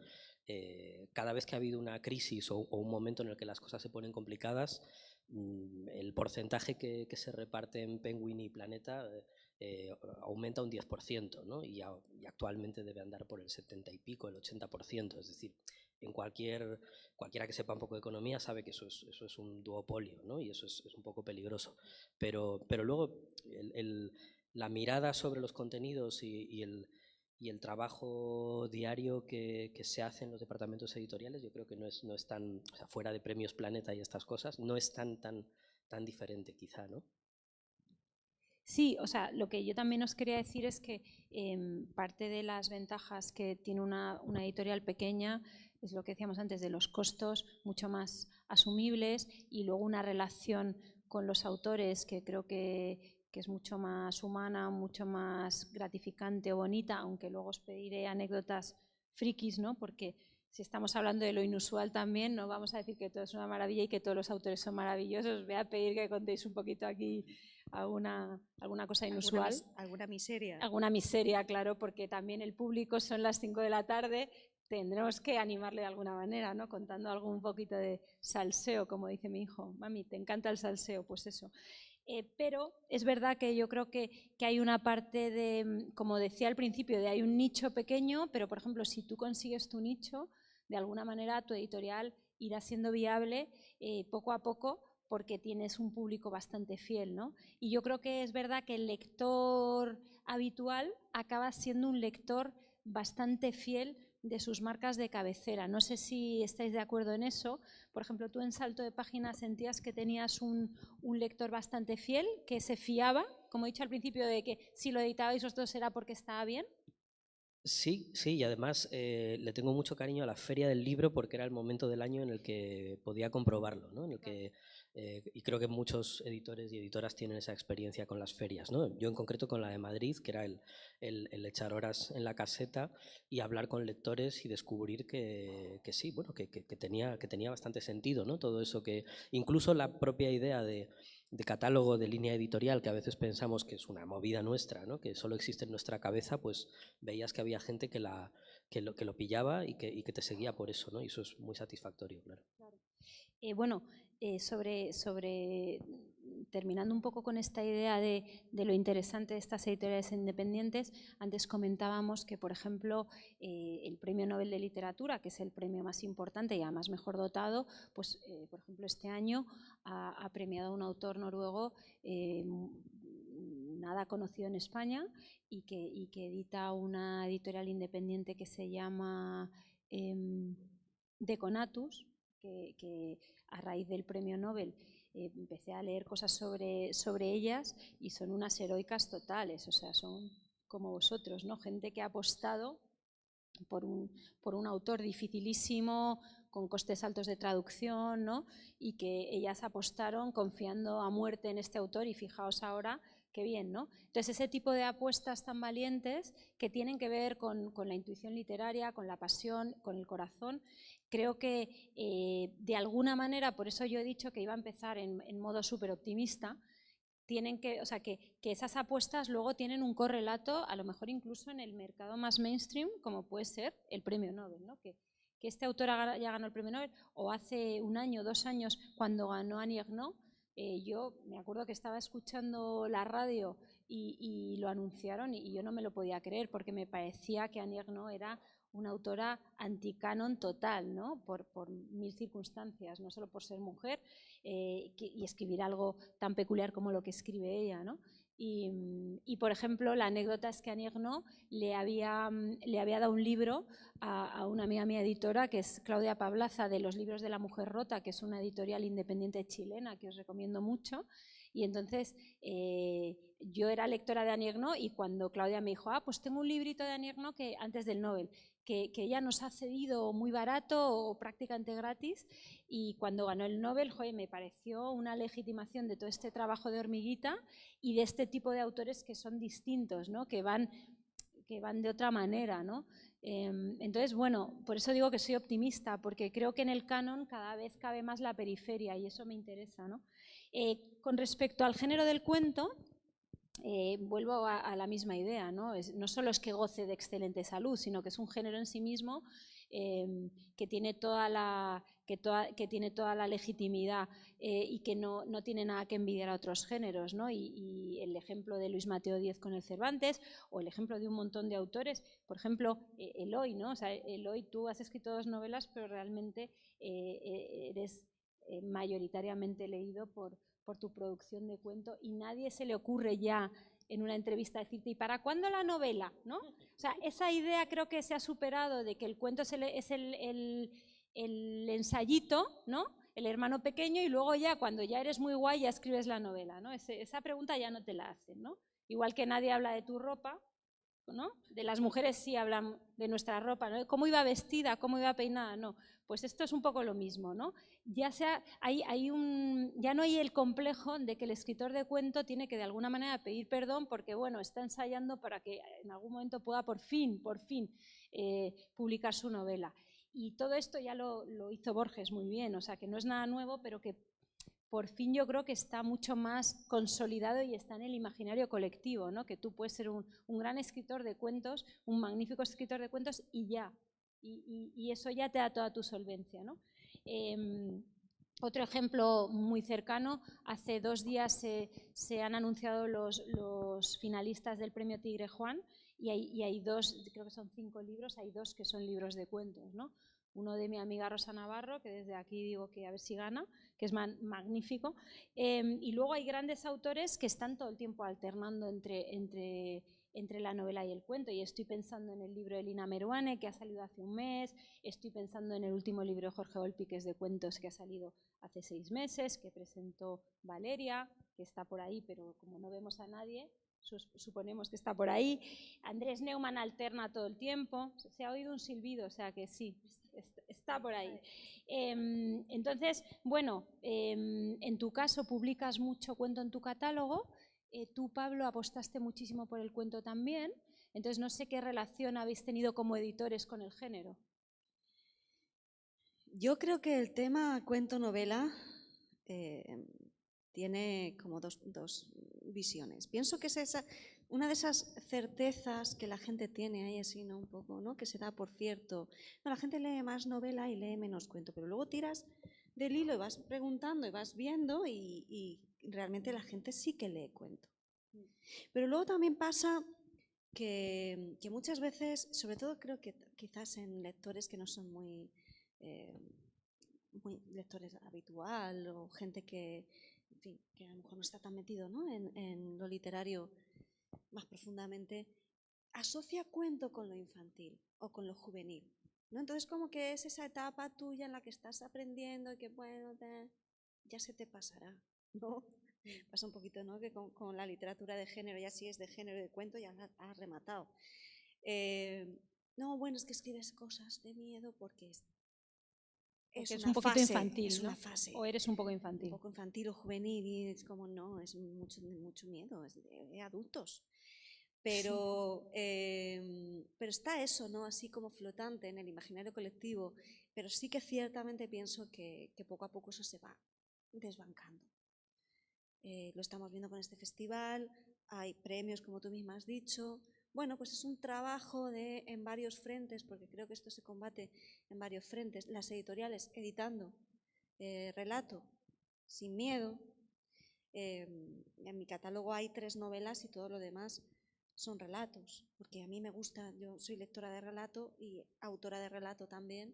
Cada vez que ha habido una crisis o un momento en el que las cosas se ponen complicadas, el porcentaje que se reparte en Penguin y Planeta aumenta un 10%, ¿no? Y actualmente debe andar por el 70 y pico, el 80%. Es decir, en cualquiera que sepa un poco de economía sabe que eso es un duopolio, ¿no? Y eso es un poco peligroso. Pero luego la mirada sobre los contenidos y el trabajo diario que se hace en los departamentos editoriales, yo creo que no es tan, o sea, fuera de Premios Planeta y estas cosas, no es tan diferente quizá, ¿no? Sí, o sea, lo que yo también os quería decir es que parte de las ventajas que tiene una editorial pequeña es lo que decíamos antes, de los costos mucho más asumibles y luego una relación con los autores que creo que es mucho más humana, mucho más gratificante o bonita, aunque luego os pediré anécdotas frikis, ¿no? Porque si estamos hablando de lo inusual también, no vamos a decir que todo es una maravilla y que todos los autores son maravillosos. Os voy a pedir que contéis un poquito aquí alguna cosa inusual. ¿Alguna miseria? Alguna miseria, claro, porque también el público son las 5 de la tarde, tendremos que animarle de alguna manera, ¿no? Contando algo un poquito de salseo, como dice mi hijo. Mami, ¿te encanta el salseo? Pues eso. Pero es verdad que yo creo que hay una parte de, como decía al principio, de hay un nicho pequeño, pero por ejemplo, si tú consigues tu nicho, de alguna manera tu editorial irá siendo viable poco a poco, porque tienes un público bastante fiel, ¿no? Y yo creo que es verdad que el lector habitual acaba siendo un lector bastante fiel de sus marcas de cabecera. No sé si estáis de acuerdo en eso. Por ejemplo, tú en Salto de Página sentías que tenías un lector bastante fiel, que se fiaba, como he dicho al principio, de que si lo editabais vosotros era porque estaba bien. Sí, y además le tengo mucho cariño a la Feria del Libro porque era el momento del año en el que podía comprobarlo, ¿no? En el que, y creo que muchos editores y editoras tienen esa experiencia con las ferias, ¿no? Yo en concreto con la de Madrid, que era el echar horas en la caseta y hablar con lectores y descubrir que sí, bueno, que tenía bastante sentido, ¿no? Todo eso, que incluso la propia idea de catálogo de línea editorial, que a veces pensamos que es una movida nuestra, ¿no? Que solo existe en nuestra cabeza, pues veías que había gente que lo pillaba y que te seguía por eso, ¿no? Y eso es muy satisfactorio, claro. Bueno, sobre terminando un poco con esta idea de lo interesante de estas editoriales independientes, antes comentábamos que, por ejemplo, el Premio Nobel de Literatura, que es el premio más importante y además mejor dotado, pues, por ejemplo, este año ha premiado a un autor noruego nada conocido en España y que edita una editorial independiente que se llama Deconatus, que a raíz del premio Nobel empecé a leer cosas sobre ellas y son unas heroicas totales, o sea, son como vosotros, ¿no? Gente que ha apostado por un autor dificilísimo, con costes altos de traducción, ¿no? Y que ellas apostaron confiando a muerte en este autor y fijaos ahora qué bien, ¿no? Entonces, ese tipo de apuestas tan valientes que tienen que ver con la intuición literaria, con la pasión, con el corazón, creo que de alguna manera, por eso yo he dicho que iba a empezar en modo súper optimista, tienen que, o sea, que esas apuestas luego tienen un correlato, a lo mejor incluso en el mercado más mainstream, como puede ser el premio Nobel, ¿no? Que este autor ya ganó el premio Nobel, o hace un año, 2 años, cuando ganó Annie Ernaux, yo me acuerdo que estaba escuchando la radio y lo anunciaron y yo no me lo podía creer porque me parecía que Annie Ernaux era una autora anticanon total, ¿no? Por mil circunstancias, no solo por ser mujer y escribir algo tan peculiar como lo que escribe ella, ¿no? Y por ejemplo, la anécdota es que Annie Ernaux le había dado un libro a una amiga mía editora, que es Claudia Pablaza, de Los libros de la mujer rota, que es una editorial independiente chilena que os recomiendo mucho, Y entonces yo era lectora de Annie Ernaux y cuando Claudia me dijo, pues tengo un librito de Annie Ernaux que antes del Nobel, que ella nos ha cedido muy barato o prácticamente gratis, y cuando ganó el Nobel, joder, me pareció una legitimación de todo este trabajo de hormiguita y de este tipo de autores que son distintos, ¿no? que van de otra manera, ¿no? Entonces, bueno, por eso digo que soy optimista, porque creo que en el canon cada vez cabe más la periferia y eso me interesa, ¿no? Con respecto al género del cuento, vuelvo a la misma idea, ¿no? No solo es que goce de excelente salud, sino que es un género en sí mismo que tiene toda la legitimidad y que no tiene nada que envidiar a otros géneros, ¿no? Y el ejemplo de Luis Mateo Díez con el Cervantes, o el ejemplo de un montón de autores, por ejemplo, Eloy, ¿no? O sea, Eloy, tú has escrito 2 novelas, pero realmente eres mayoritariamente leído por tu producción de cuento, y nadie se le ocurre ya en una entrevista decirte, ¿y para cuándo la novela? ¿No? O sea, esa idea creo que se ha superado de que el cuento es el ensayito, ¿no? El hermano pequeño, y luego ya cuando ya eres muy guay ya escribes la novela, ¿no? Esa pregunta ya no te la hacen, ¿no? Igual que nadie habla de tu ropa, ¿no? De las mujeres sí hablan de nuestra ropa, ¿no? ¿Cómo iba vestida? ¿Cómo iba peinada? No. Pues esto es un poco lo mismo, ¿no? Ya no hay el complejo de que el escritor de cuento tiene que de alguna manera pedir perdón porque, bueno, está ensayando para que en algún momento pueda por fin publicar su novela. Y todo esto ya lo hizo Borges muy bien, o sea, que no es nada nuevo, pero que por fin yo creo que está mucho más consolidado y está en el imaginario colectivo, ¿no? Que tú puedes ser un gran escritor de cuentos, un magnífico escritor de cuentos y ya. Y eso ya te da toda tu solvencia, ¿no? Otro ejemplo muy cercano, hace 2 días se han anunciado los finalistas del premio Tigre Juan y hay 2, creo que son 5 libros, hay 2 que son libros de cuentos, ¿no? Uno de mi amiga Rosa Navarro, que desde aquí digo que a ver si gana, que es magnífico, y luego hay grandes autores que están todo el tiempo alternando entre la novela y el cuento, y estoy pensando en el libro de Lina Meruane, que ha salido hace un mes, estoy pensando en el último libro de Jorge Volpi, que es de cuentos, que ha salido hace 6 meses, que presentó Valeria, que está por ahí, pero como no vemos a nadie, suponemos que está por ahí. Andrés Neumann alterna todo el tiempo, se ha oído un silbido, o sea que sí, está por ahí. Entonces, bueno, en tu caso publicas mucho cuento en tu catálogo, tú, Pablo, apostaste muchísimo por el cuento también, entonces no sé qué relación habéis tenido como editores con el género. Yo creo que el tema cuento-novela tiene como dos visiones. Pienso que es una de esas certezas que la gente tiene ahí así, ¿no? Un poco, ¿no? Que se da por cierto. No, la gente lee más novela y lee menos cuento, pero luego tiras del hilo y vas preguntando y vas viendo y realmente la gente sí que lee cuento. Pero luego también pasa que muchas veces, sobre todo creo que quizás en lectores que no son muy lectores habitual o gente que, en fin, que a lo mejor no está tan metido, ¿no? en lo literario más profundamente, asocia cuento con lo infantil o con lo juvenil, ¿no? Entonces como que es esa etapa tuya en la que estás aprendiendo y que bueno, ya se te pasará, ¿no? Pasa un poquito, ¿no? Que con la literatura de género, ya si es de género y de cuento, ya has rematado. No, bueno, es que escribes cosas de miedo porque es un poquito fase, infantil, es ¿no? una fase. O eres un poco infantil. Un poco infantil o juvenil y es como, no, es mucho miedo, es de adultos. Pero está eso, ¿no? Así como flotante en el imaginario colectivo, pero sí que ciertamente pienso que poco a poco eso se va desbancando. Lo estamos viendo con este festival, hay premios, como tú misma has dicho. Bueno, pues es un trabajo en varios frentes, porque creo que esto se combate en varios frentes. Las editoriales editando relato sin miedo. En mi catálogo hay 3 novelas y todo lo demás son relatos, porque a mí me gusta, yo soy lectora de relato y autora de relato también.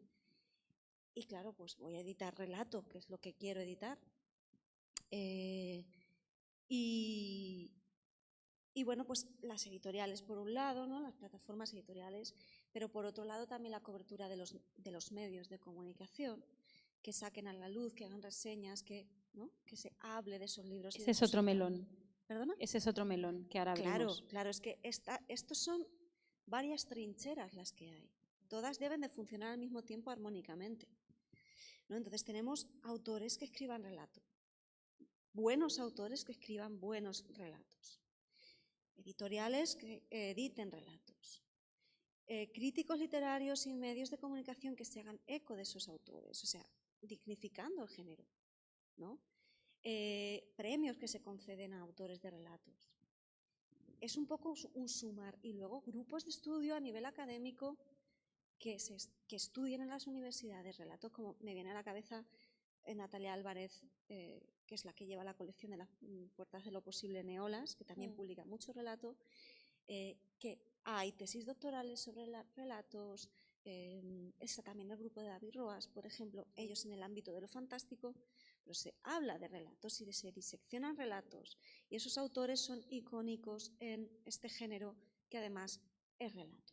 Y claro, pues voy a editar relato, que es lo que quiero editar. Y bueno, pues las editoriales por un lado, ¿no? Las plataformas editoriales, pero por otro lado también la cobertura de los medios de comunicación, que saquen a la luz, que hagan reseñas, que ¿no? Que se hable de esos libros. Ese es otro melón. ¿Perdona? Ese es otro melón que ahora veremos. Claro, es que estos son varias trincheras las que hay. Todas deben de funcionar al mismo tiempo armónicamente, ¿no? Entonces tenemos autores que escriban relatos, buenos autores que escriban buenos relatos, editoriales que editen relatos, críticos literarios y medios de comunicación que se hagan eco de esos autores, o sea, dignificando el género, ¿no? Premios que se conceden a autores de relatos. Es un poco un sumar, y luego grupos de estudio a nivel académico que estudien en las universidades relatos, como me viene a la cabeza Natalia Álvarez, que es la que lleva la colección de las Puertas de lo Posible, Neolas, que también publica mucho relato, que hay tesis doctorales sobre relatos, está también el grupo de David Roas, por ejemplo, ellos en el ámbito de lo fantástico, pero se habla de relatos y se diseccionan relatos, y esos autores son icónicos en este género que además es relato.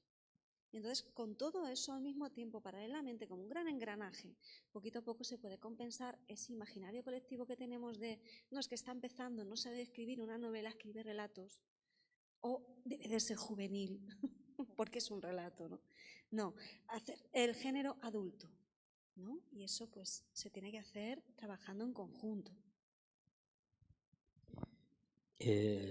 Y entonces, con todo eso al mismo tiempo, paralelamente, como un gran engranaje, poquito a poco se puede compensar ese imaginario colectivo que tenemos de, no, es que está empezando, no sabe escribir una novela, escribe relatos, o debe de ser juvenil, porque es un relato, ¿no? No, hacer el género adulto, ¿no? Y eso pues se tiene que hacer trabajando en conjunto.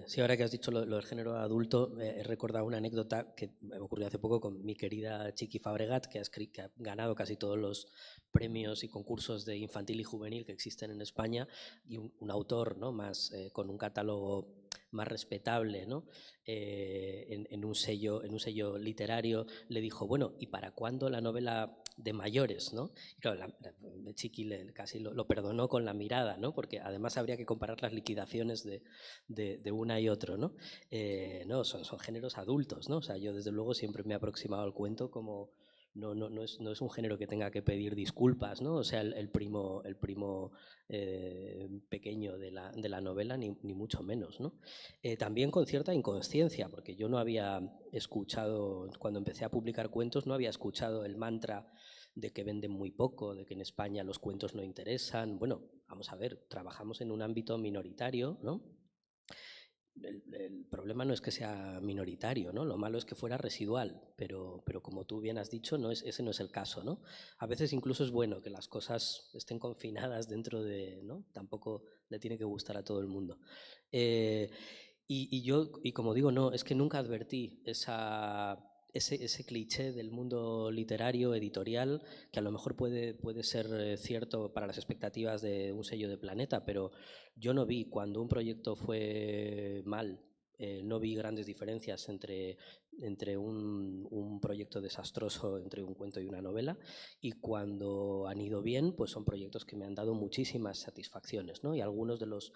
Sí, ahora que has dicho lo del género adulto, he recordado una anécdota que me ocurrió hace poco con mi querida Chiqui Fabregat, que ha ganado casi todos los premios y concursos de infantil y juvenil que existen en España, y un autor, ¿no?, más con un catálogo más respetable, ¿no?, en un sello literario, le dijo, bueno, ¿y para cuándo la novela de mayores, ¿no? Y claro, la Chiqui casi lo perdonó con la mirada, ¿no? Porque además habría que comparar las liquidaciones de una y otro, ¿no? No, son géneros adultos, ¿no? O sea, yo desde luego siempre me he aproximado al cuento como no es un género que tenga que pedir disculpas, ¿no? O sea, el primo pequeño de la novela, ni mucho menos, ¿no? También con cierta inconsciencia, porque yo no había escuchado, cuando empecé a publicar cuentos, no había escuchado el mantra de que venden muy poco, de que en España los cuentos no interesan. Bueno, vamos a ver, trabajamos en un ámbito minoritario, ¿no? El problema no es que sea minoritario, ¿no? Lo malo es que fuera residual, pero como tú bien has dicho, ese no es el caso, ¿no? A veces incluso es bueno que las cosas estén confinadas dentro de, ¿no? Tampoco le tiene que gustar a todo el mundo. Y como digo, no, es que nunca advertí ese cliché del mundo literario, editorial, que a lo mejor puede ser cierto para las expectativas de un sello de Planeta, pero yo no vi cuando un proyecto fue mal, no vi grandes diferencias entre un proyecto desastroso, entre un cuento y una novela, y cuando han ido bien, pues son proyectos que me han dado muchísimas satisfacciones, ¿no? Y algunos de los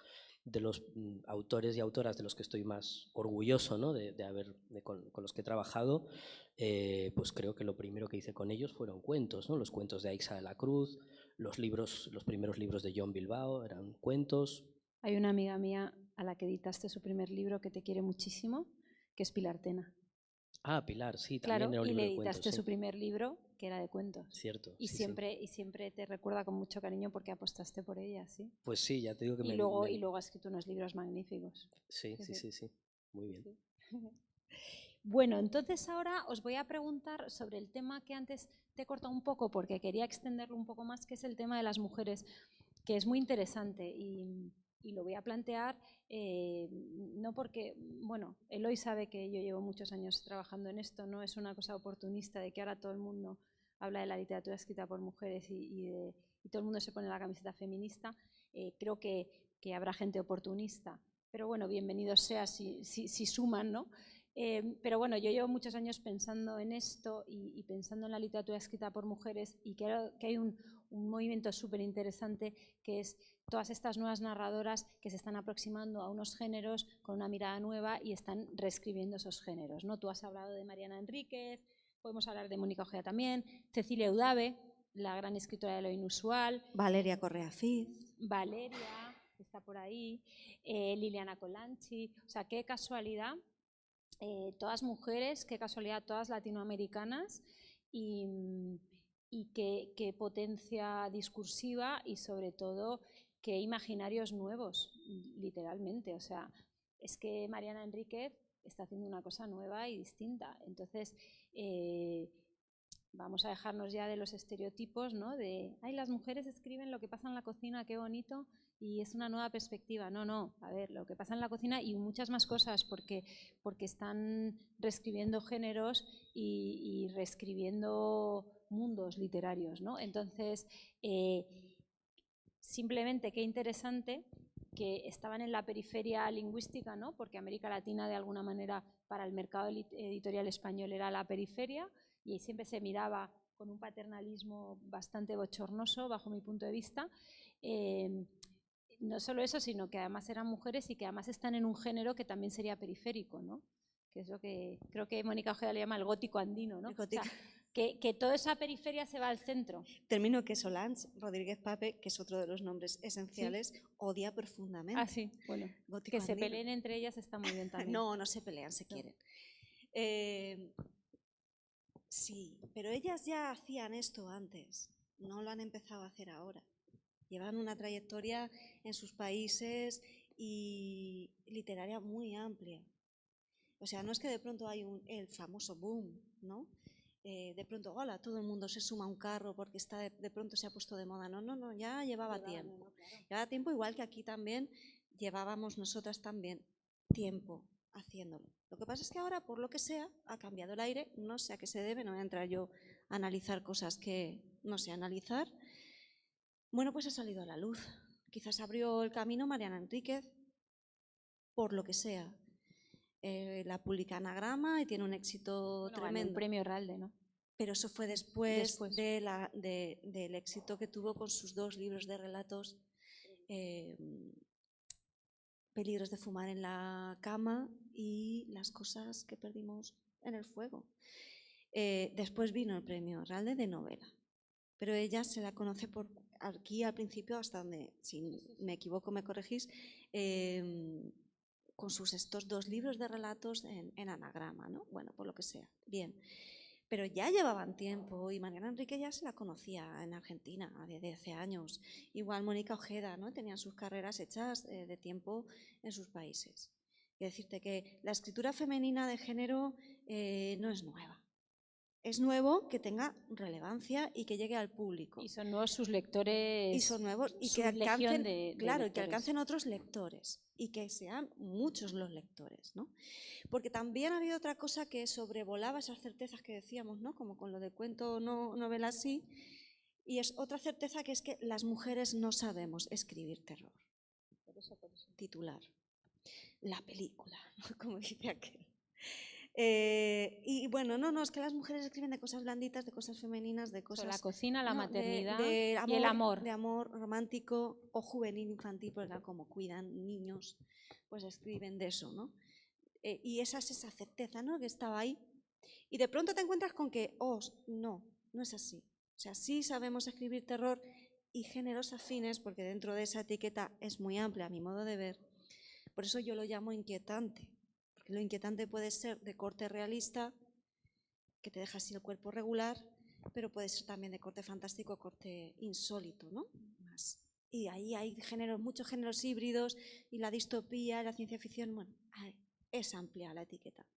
autores y autoras de los que estoy más orgulloso, ¿no?, con los que he trabajado, pues creo que lo primero que hice con ellos fueron cuentos, ¿no? Los cuentos de Aixa de la Cruz, los primeros libros de John Bilbao eran cuentos. Hay una amiga mía a la que editaste su primer libro que te quiere muchísimo, que es Pilar Tena. Ah, Pilar, sí, también claro, era un libro de cuentos. Y le editaste sí. su primer libro, que era de cuentos. Cierto. Y sí, siempre te recuerda con mucho cariño porque apostaste por ella, ¿sí? Pues sí, ya te digo que y luego ha escrito unos libros magníficos. Sí. Muy bien. Sí. Bueno, entonces ahora os voy a preguntar sobre el tema que antes te he cortado un poco porque quería extenderlo un poco más, que es el tema de las mujeres, que es muy interesante y lo voy a plantear, no porque, bueno, Eloy sabe que yo llevo muchos años trabajando en esto, no es una cosa oportunista de que ahora todo el mundo habla de la literatura escrita por mujeres y todo el mundo se pone la camiseta feminista. Creo que habrá gente oportunista, pero bueno, bienvenido sea si suman, ¿no? Pero bueno, yo llevo muchos años pensando en esto y pensando en la literatura escrita por mujeres, y creo que hay un movimiento súper interesante, que es todas estas nuevas narradoras que se están aproximando a unos géneros con una mirada nueva y están reescribiendo esos géneros, ¿no? Tú has hablado de Mariana Enríquez, podemos hablar de Mónica Ojeda también, Cecilia Eudave, la gran escritora de lo inusual. Valeria Correa Fiz. Valeria, que está por ahí, Liliana Colanchi, o sea, qué casualidad. Todas mujeres, qué casualidad, todas latinoamericanas, y qué potencia discursiva, y sobre todo qué imaginarios nuevos, literalmente. O sea, es que Mariana Enríquez está haciendo una cosa nueva y distinta. Entonces, vamos a dejarnos ya de los estereotipos, ¿no? De, ay, las mujeres escriben lo que pasa en la cocina, qué bonito, y es una nueva perspectiva. No, no, a ver, lo que pasa en la cocina y muchas más cosas, porque están reescribiendo géneros y reescribiendo mundos literarios, ¿no? Entonces, simplemente qué interesante que estaban en la periferia lingüística, ¿no? Porque América Latina, de alguna manera, para el mercado editorial español era la periferia, y siempre se miraba con un paternalismo bastante bochornoso, bajo mi punto de vista. No solo eso, sino que además eran mujeres y que además están en un género que también sería periférico, ¿no? Que es lo que creo que Mónica Ojeda le llama el gótico andino, ¿no? O sea, que toda esa periferia se va al centro. Termino que Solange Rodríguez Pape, que es otro de los nombres esenciales, ¿sí?, odia profundamente. Ah, sí, bueno, gótico que andino. Se peleen entre ellas está muy bien también. No, no se pelean, se quieren. Sí, pero ellas ya hacían esto antes, no lo han empezado a hacer ahora. Llevan una trayectoria en sus países y literaria muy amplia. O sea, no es que de pronto hay el famoso boom, ¿no? De pronto, hola, todo el mundo se suma a un carro porque de pronto se ha puesto de moda. No, no, no, ya llevaba tiempo. Claro. Llevaba tiempo, igual que aquí también llevábamos nosotras también tiempo haciéndolo. Lo que pasa es que ahora, por lo que sea, ha cambiado el aire, no sé a qué se debe, no voy a entrar yo a analizar cosas que no sé analizar. Bueno, pues ha salido a la luz. Quizás abrió el camino Mariana Enríquez, por lo que sea. La publica Anagrama y tiene un éxito tremendo. El premio Herralde, ¿no? Pero eso fue después. Del éxito que tuvo con sus 2 libros de relatos, Peligros de fumar en la cama y Las cosas que perdimos en el fuego. Después vino el premio Herralde de novela, pero ella se la conoce por aquí al principio, hasta donde, si me equivoco me corregís, con estos 2 libros de relatos en Anagrama, ¿no? Bueno, por lo que sea, bien. Pero ya llevaban tiempo y Mariana Enríquez ya se la conocía en Argentina desde hace años. Igual Mónica Ojeda, ¿no? Tenían sus carreras hechas de tiempo en sus países. Quiero decirte que la escritura femenina de género no es nueva. Es nuevo que tenga relevancia y que llegue al público. Y son nuevos sus lectores. Y son nuevos y que alcancen, claro, que alcancen otros lectores y que sean muchos los lectores, ¿no? Porque también ha habido otra cosa que sobrevolaba esas certezas que decíamos, ¿no? Como con lo de cuento, novela sí, y es otra certeza, que es que las mujeres no sabemos escribir terror. Por eso. Titular. La película, ¿no? Como dice aquel. Y bueno, no, es que las mujeres escriben de cosas blanditas, de cosas femeninas, de cosas... La cocina, la maternidad amor, y el amor. De amor romántico o juvenil, infantil, porque como cuidan niños, pues escriben de eso, ¿no? Y esa es esa certeza, ¿no?, que estaba ahí. Y de pronto te encuentras con que, no es así. O sea, sí sabemos escribir terror y géneros afines, porque dentro de esa etiqueta es muy amplia a mi modo de ver. Por eso yo lo llamo inquietante. Porque lo inquietante puede ser de corte realista, que te deja así el cuerpo regular, pero puede ser también de corte fantástico, corte insólito, ¿no? Más. Y ahí hay muchos géneros híbridos, y la distopía, la ciencia ficción, bueno, es amplia la etiqueta.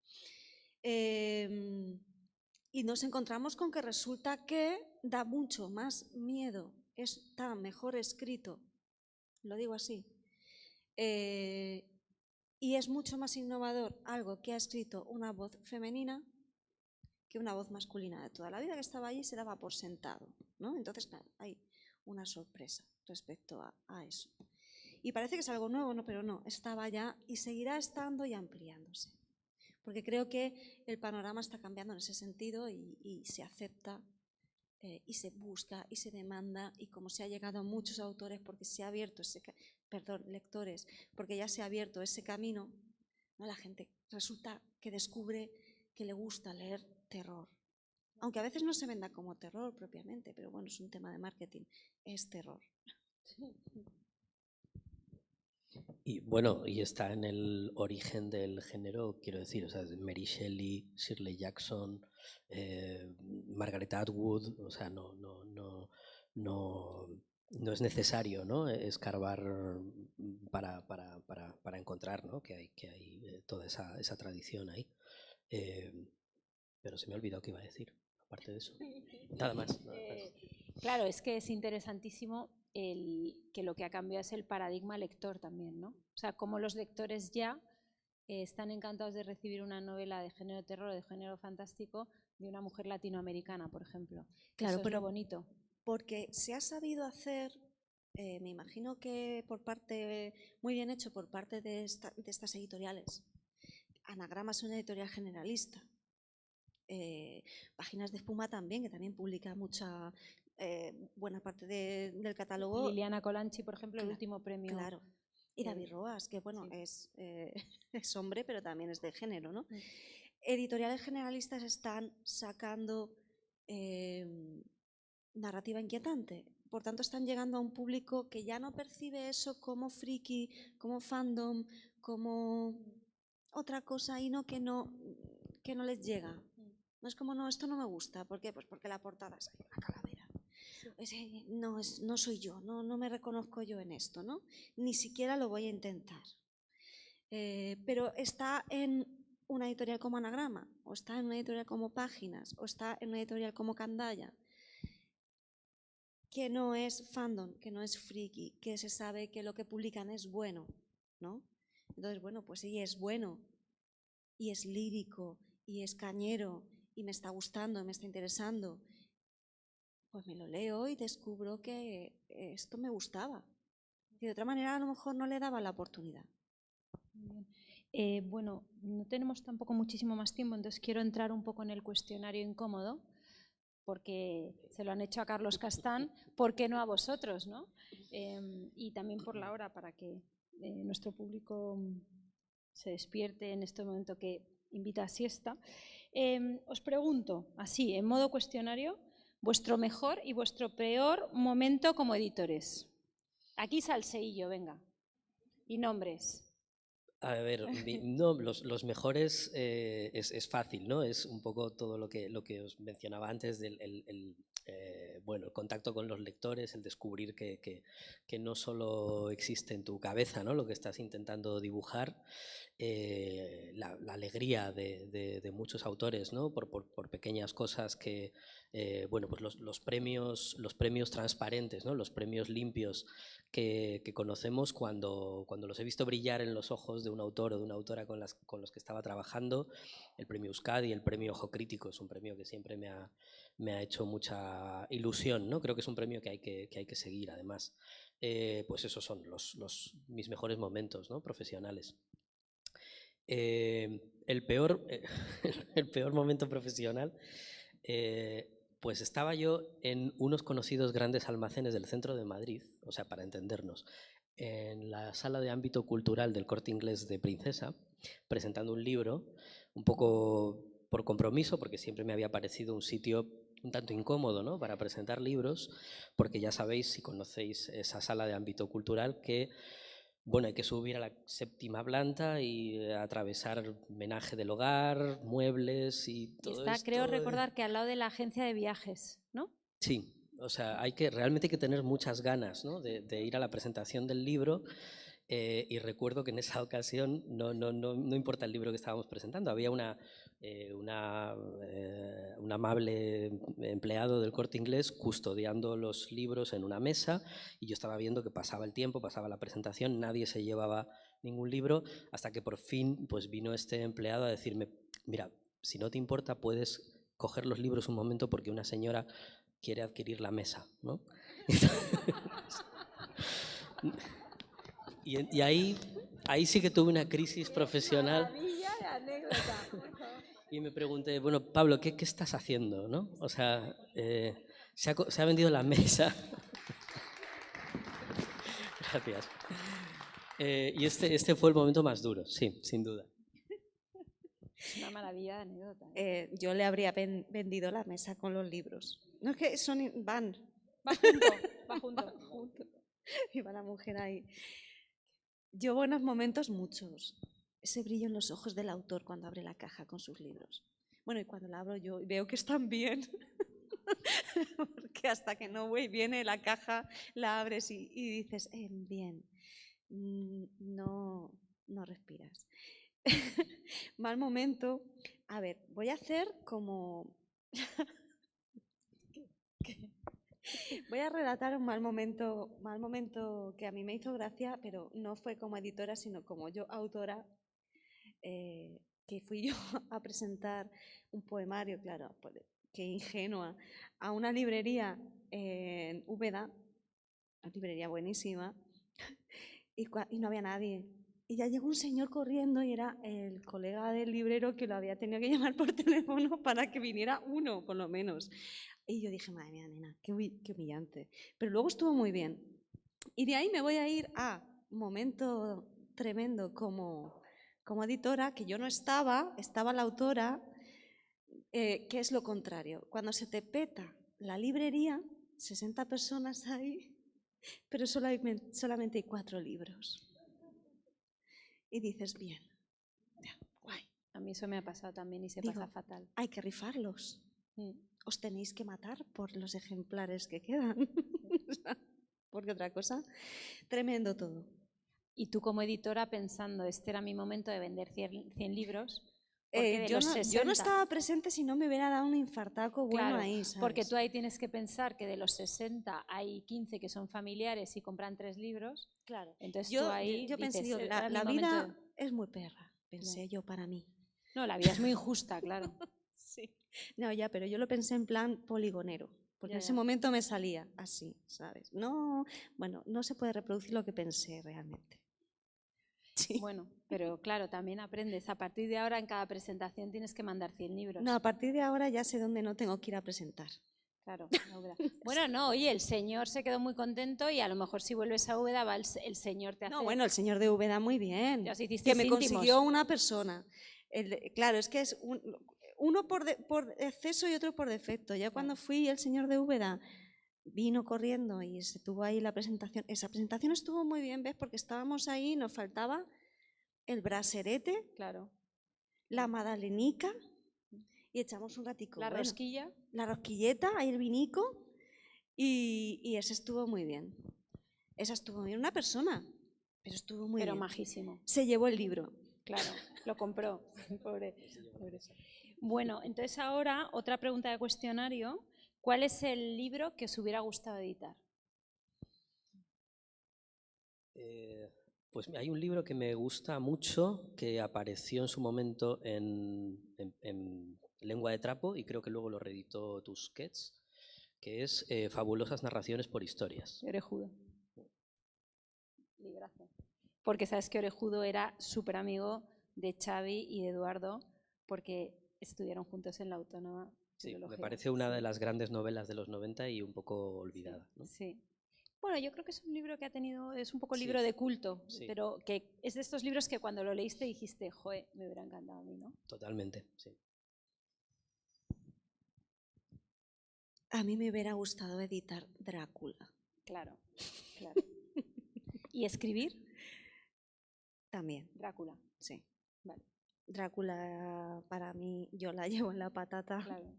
Y nos encontramos con que resulta que da mucho más miedo, está mejor escrito, lo digo así, y es mucho más innovador algo que ha escrito una voz femenina que una voz masculina. De toda la vida que estaba allí se daba por sentado, ¿no? Entonces, claro, hay una sorpresa respecto a eso. Y parece que es algo nuevo, ¿no? Pero no, estaba ya y seguirá estando y ampliándose. Porque creo que el panorama está cambiando en ese sentido y se acepta y se busca y se demanda, y como se ha llegado a muchos autores porque se ha abierto lectores, porque ya se ha abierto ese camino, ¿no? La gente resulta que descubre que le gusta leer terror. Aunque a veces no se venda como terror propiamente, pero bueno, es un tema de marketing, es terror. Y bueno, y está en el origen del género, quiero decir, o sea, Mary Shelley, Shirley Jackson, Margaret Atwood, o sea, no no es necesario, ¿no?, escarbar para encontrar, ¿no?, que hay toda esa tradición ahí. Pero se me ha olvidado qué iba a decir, aparte de eso. Nada más. Claro, es que es interesantísimo que lo que ha cambiado es el paradigma lector también, ¿no? O sea, cómo los lectores ya están encantados de recibir una novela de género terror o de género fantástico de una mujer latinoamericana, por ejemplo. Claro, eso pero es lo bonito. Porque se ha sabido hacer, me imagino que muy bien hecho por parte de estas editoriales. Anagrama es una editorial generalista. Páginas de Espuma también, que también publica buena parte del catálogo. Liliana Colanchi, por ejemplo, el último premio. Claro. Y David Roas, que bueno, sí. es hombre, pero también es de género, ¿no? Editoriales generalistas están sacando narrativa inquietante. Por tanto, están llegando a un público que ya no percibe eso como friki, como fandom, como otra cosa y que no les llega. No es como, no, esto no me gusta. ¿Por qué? Pues porque la portada es una calavera. Sí. No soy yo, no me reconozco yo en esto, ¿no? Ni siquiera lo voy a intentar. Pero está en una editorial como Anagrama, o está en una editorial como Páginas, o está en una editorial como Candaya, que no es fandom, que no es friki, que se sabe que lo que publican es bueno, ¿no? Entonces, bueno, pues sí, es bueno, y es lírico, y es cañero, y me está gustando, me está interesando. Pues me lo leo y descubro que esto me gustaba. Y de otra manera a lo mejor no le daba la oportunidad. Bueno, no tenemos tampoco muchísimo más tiempo, entonces quiero entrar un poco en el cuestionario incómodo, porque se lo han hecho a Carlos Castán, ¿por qué no a vosotros, no? Y también por la hora, para que nuestro público se despierte en este momento que invita a siesta. Os pregunto, así, en modo cuestionario, vuestro mejor y vuestro peor momento como editores. Aquí salseillo, venga. Y nombres. A ver, no, los mejores es fácil, ¿no? Es un poco todo lo que os mencionaba antes del el contacto con los lectores, el descubrir que no solo existe en tu cabeza, ¿no?, lo que estás intentando dibujar, la alegría de muchos autores, ¿no?, por pequeñas cosas que, pues los premios transparentes, ¿no?, los premios limpios que conocemos cuando los he visto brillar en los ojos de un autor o de una autora con los que estaba trabajando. El premio Euskadi, el premio Ojo Crítico, es un premio que siempre me ha hecho mucha ilusión, ¿no? Creo que es un premio que hay que seguir, además. Pues esos son mis mejores momentos, ¿no?, profesionales. El peor momento profesional, pues estaba yo en unos conocidos grandes almacenes del centro de Madrid, o sea, para entendernos, en la sala de ámbito cultural del Corte Inglés de Princesa, presentando un libro, un poco por compromiso, porque siempre me había parecido un sitio un tanto incómodo, ¿no?, para presentar libros, porque ya sabéis, si conocéis esa sala de ámbito cultural, que hay que subir a la 7ª planta y atravesar menaje del hogar, muebles y todo está, esto. Creo recordar que al lado de la agencia de viajes, ¿no? Sí, o sea, realmente hay que tener muchas ganas, ¿no?, de ir a la presentación del libro. Y recuerdo que en esa ocasión no importa el libro que estábamos presentando, había un amable empleado del Corte Inglés custodiando los libros en una mesa, y yo estaba viendo que pasaba el tiempo, pasaba la presentación, nadie se llevaba ningún libro, hasta que por fin pues vino este empleado a decirme: mira, si no te importa puedes coger los libros un momento porque una señora quiere adquirir la mesa, ¿no? Y ahí sí que tuve una crisis profesional. Maravilla de anécdota. Y me pregunté, bueno, Pablo, ¿qué estás haciendo, no? O sea, se ha vendido la mesa. Gracias. Y este fue el momento más duro, sí, sin duda. Es una maravilla de anécdota. Yo le habría vendido la mesa con los libros. No es que van. Va junto. Y va la mujer ahí. Yo buenos momentos muchos. Ese brillo en los ojos del autor cuando abre la caja con sus libros. Bueno, y cuando la abro yo y veo que están bien. Porque hasta que no viene la caja, la abres y dices, bien, no respiras. Mal momento. A ver, voy a hacer como... Voy a relatar un mal momento que a mí me hizo gracia, pero no fue como editora, sino como yo autora, que fui yo a presentar un poemario, claro, qué ingenua, a una librería en Úbeda, una librería buenísima, y no había nadie. Y ya llegó un señor corriendo y era el colega del librero que lo había tenido que llamar por teléfono para que viniera uno, por lo menos. Y yo dije, madre mía, nena, qué humillante. Pero luego estuvo muy bien. Y de ahí me voy a ir a un momento tremendo como editora, que yo no estaba la autora, que es lo contrario. Cuando se te peta la librería, 60 personas ahí, pero solamente hay 4 libros. Y dices, bien, guay. A mí eso me ha pasado también y se pasa fatal. Hay que rifarlos. Os tenéis que matar por los ejemplares que quedan. Porque otra cosa, tremendo todo. Y tú como editora pensando, este era mi momento de vender 100 libros. Yo no estaba presente si no me hubiera dado un infartaco bueno, claro, ahí, ¿sabes? Porque tú ahí tienes que pensar que de los 60 hay 15 que son familiares y compran 3 libros. Claro. Entonces yo dices, pensé, digo, la vida es muy perra, pensé yo para mí. No, la vida es muy injusta, claro. Sí. No, ya, pero yo lo pensé en plan poligonero, porque en ese momento me salía así, ¿sabes? No, bueno, no se puede reproducir lo que pensé realmente. Sí. Bueno, pero claro, también aprendes. A partir de ahora en cada presentación tienes que mandar 100 libros. No, a partir de ahora ya sé dónde no tengo que ir a presentar. Claro, bueno, no, oye, el señor se quedó muy contento y a lo mejor si vuelves a Úbeda, el señor te hace... No, bueno, el señor de Úbeda muy bien, que me consiguió una persona. Claro, es que es uno por exceso y otro por defecto. Ya cuando fui, el señor de Úbeda vino corriendo y se tuvo ahí la presentación. Esa presentación estuvo muy bien, ¿ves? Porque estábamos ahí, nos faltaba el braserete, claro, la magdalenica y echamos un ratico. La rosquilla. La rosquilleta, ahí el vinico y ese estuvo muy bien. Esa estuvo muy bien. Una persona, pero estuvo muy bien. Pero majísimo. Se llevó el libro. Claro, lo compró. Pobre. Bueno, entonces ahora otra pregunta de cuestionario. ¿Cuál es el libro que os hubiera gustado editar? Pues hay un libro que me gusta mucho, que apareció en su momento en Lengua de Trapo y creo que luego lo reeditó Tusquets, que es Fabulosas narraciones por historias. Orejudo. Librazo. Porque sabes que Orejudo era súper amigo de Xavi y de Eduardo porque estudiaron juntos en la Autónoma. Sí, me parece una de las grandes novelas de los 90 y un poco olvidada, ¿no? Sí. Bueno, yo creo que es un libro que ha tenido, es un poco libro de culto, pero que es de estos libros que cuando lo leíste dijiste, joder, me hubiera encantado a mí, ¿no? Totalmente, sí. A mí me hubiera gustado editar Drácula. Claro, claro. ¿Y escribir? También. Drácula. Sí. Vale. Drácula, para mí, yo la llevo en la patata. Claro.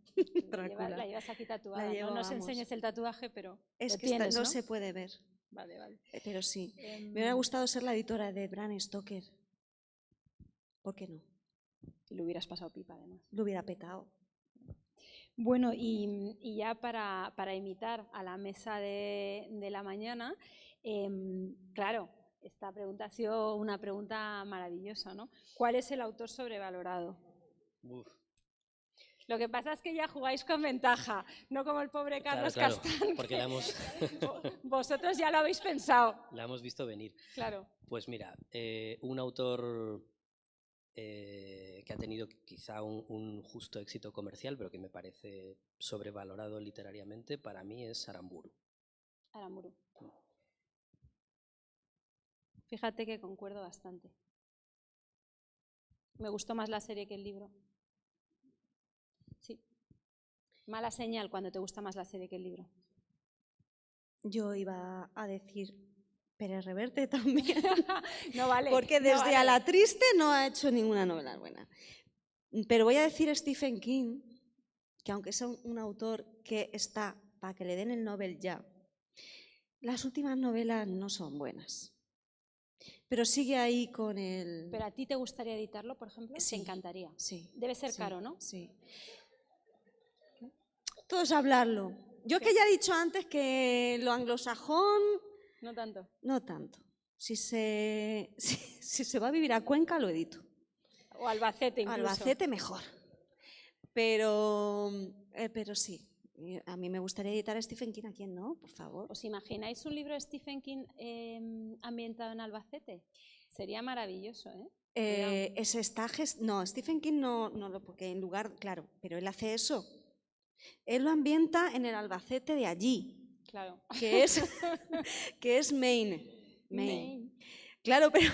Drácula. La llevas aquí tatuada. No nos enseñes el tatuaje, pero es que tienes, no se puede ver. Vale, vale. Pero sí. Me hubiera gustado ser la editora de Bram Stoker. ¿Por qué no? Y lo hubieras pasado pipa, además. Lo hubiera petado. Bueno, y ya para imitar a la mesa de la mañana, claro, esta pregunta ha sido una pregunta maravillosa, ¿no? ¿Cuál es el autor sobrevalorado? Uf. Lo que pasa es que ya jugáis con ventaja, no como el pobre Carlos Castán. Porque la hemos... Vosotros ya lo habéis pensado. La hemos visto venir. Claro. Pues mira, un autor que ha tenido quizá un justo éxito comercial, pero que me parece sobrevalorado literariamente, para mí es Aramburu. Aramburu. Fíjate que concuerdo bastante. Me gustó más la serie que el libro. Sí. Mala señal cuando te gusta más la serie que el libro. Yo iba a decir Pérez Reverte también. No vale. Porque desde A la triste no ha hecho ninguna novela buena. Pero voy a decir Stephen King, que aunque sea un autor que está para que le den el Nobel ya, las últimas novelas no son buenas. Pero sigue ahí con el... ¿Pero a ti te gustaría editarlo, por ejemplo? Sí, Te encantaría. Sí. Debe ser sí, caro, ¿no? Sí. Todo es hablarlo. Yo que ya he dicho antes que lo anglosajón... No tanto. No tanto. Si se va a vivir a Cuenca, lo edito. O Albacete incluso. Albacete mejor. Pero sí. A mí me gustaría editar a Stephen King. ¿A quién no? Por favor. ¿Os imagináis un libro de Stephen King ambientado en Albacete? Sería maravilloso, ¿eh? No, Stephen King no, porque en lugar, claro, pero él hace eso. Él lo ambienta en el Albacete de allí. Claro. Que es Maine. Claro, pero...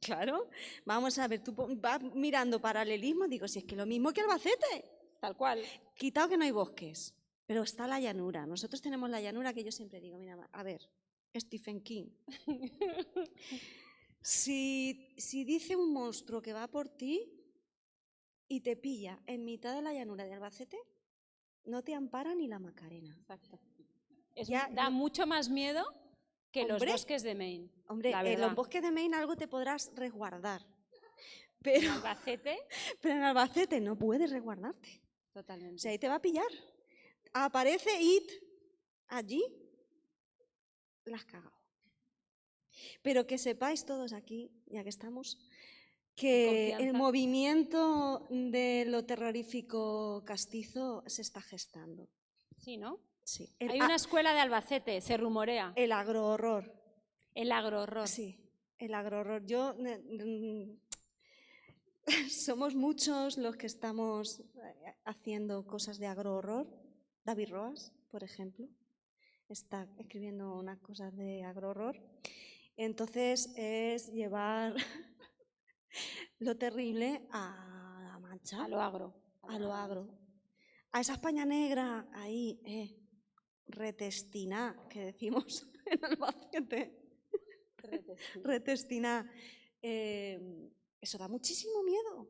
Claro, vamos a ver, tú vas mirando paralelismo, digo, si es que lo mismo que Albacete. Tal cual. Quitado que no hay bosques, pero está la llanura. Nosotros tenemos la llanura que yo siempre digo, mira, a ver, Stephen King. Si dice un monstruo que va por ti y te pilla en mitad de la llanura de Albacete, no te ampara ni la Macarena. Exacto. Da mucho más miedo que los bosques de Maine. Hombre, en los bosques de Maine algo te podrás resguardar. Pero en Albacete. Pero en Albacete no puedes resguardarte. Totalmente. O sea, ahí te va a pillar. Aparece It allí, la has cagado. Pero que sepáis todos aquí, ya que estamos, que el movimiento de lo terrorífico castizo se está gestando. Sí, ¿no? Sí. Hay una escuela de Albacete, se rumorea. El agrohorror. El agrohorror. Sí, el agrohorror. Somos muchos los que estamos haciendo cosas de agrohorror. David Roas, por ejemplo, está escribiendo unas cosas de agrohorror. Entonces es llevar lo terrible a la mancha. A lo agro. A lo agro. A esa España negra, ahí, retestiná, que decimos en Albacete. Retestiná. Eso da muchísimo miedo.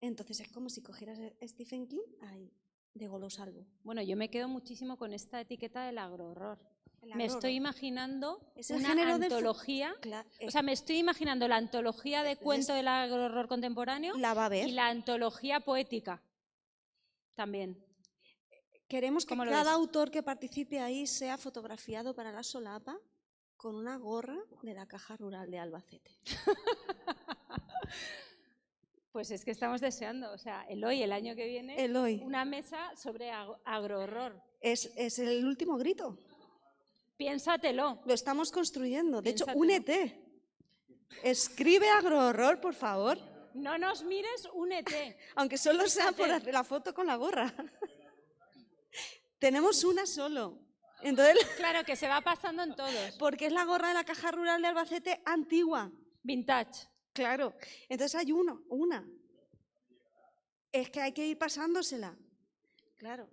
Entonces es como si cogieras a Stephen King, ahí, de golo salvo. Bueno, yo me quedo muchísimo con esta etiqueta del agrohorror. Me estoy imaginando una antología, o sea, me estoy imaginando la antología de cuento del agrohorror contemporáneo y la antología poética también. Queremos que cada autor que participe ahí sea fotografiado para la solapa con una gorra de la Caja Rural de Albacete. Pues es que estamos deseando, o sea, Eloy, el año que viene, una mesa sobre agrohorror. Es el último grito. Piénsatelo. Lo estamos construyendo. De hecho, únete. Escribe agrohorror, por favor. No nos mires, únete. Aunque solo sea por hacer la foto con la gorra. Tenemos una solo. Entonces, claro, que se va pasando en todos. Porque es la gorra de la Caja Rural de Albacete antigua. Vintage. Claro. Entonces hay una. Es que hay que ir pasándosela. Claro.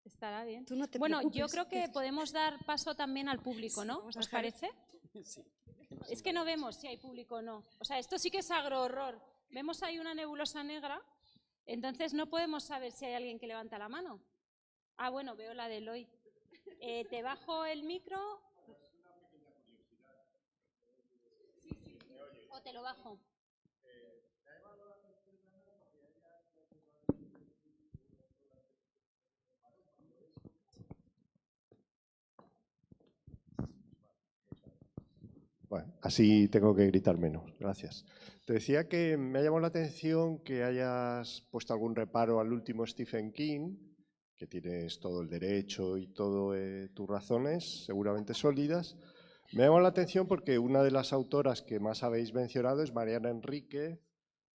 Estará bien. Tú no te bueno, preocupes. Yo creo que podemos dar paso también al público, ¿no? ¿Os parece? Sí. Es que no vemos si hay público o no. O sea, esto sí que es agrohorror. Vemos ahí una nebulosa negra, entonces no podemos saber si hay alguien que levanta la mano. Ah, bueno, veo la de Eloy. Te bajo el micro. O te lo bajo. Bueno, así tengo que gritar menos. Gracias. Te decía que me ha llamado la atención que hayas puesto algún reparo al último Stephen King, que tienes todo el derecho y todas tus razones seguramente sólidas. Me ha llamado la atención porque una de las autoras que más habéis mencionado es Mariana Enrique,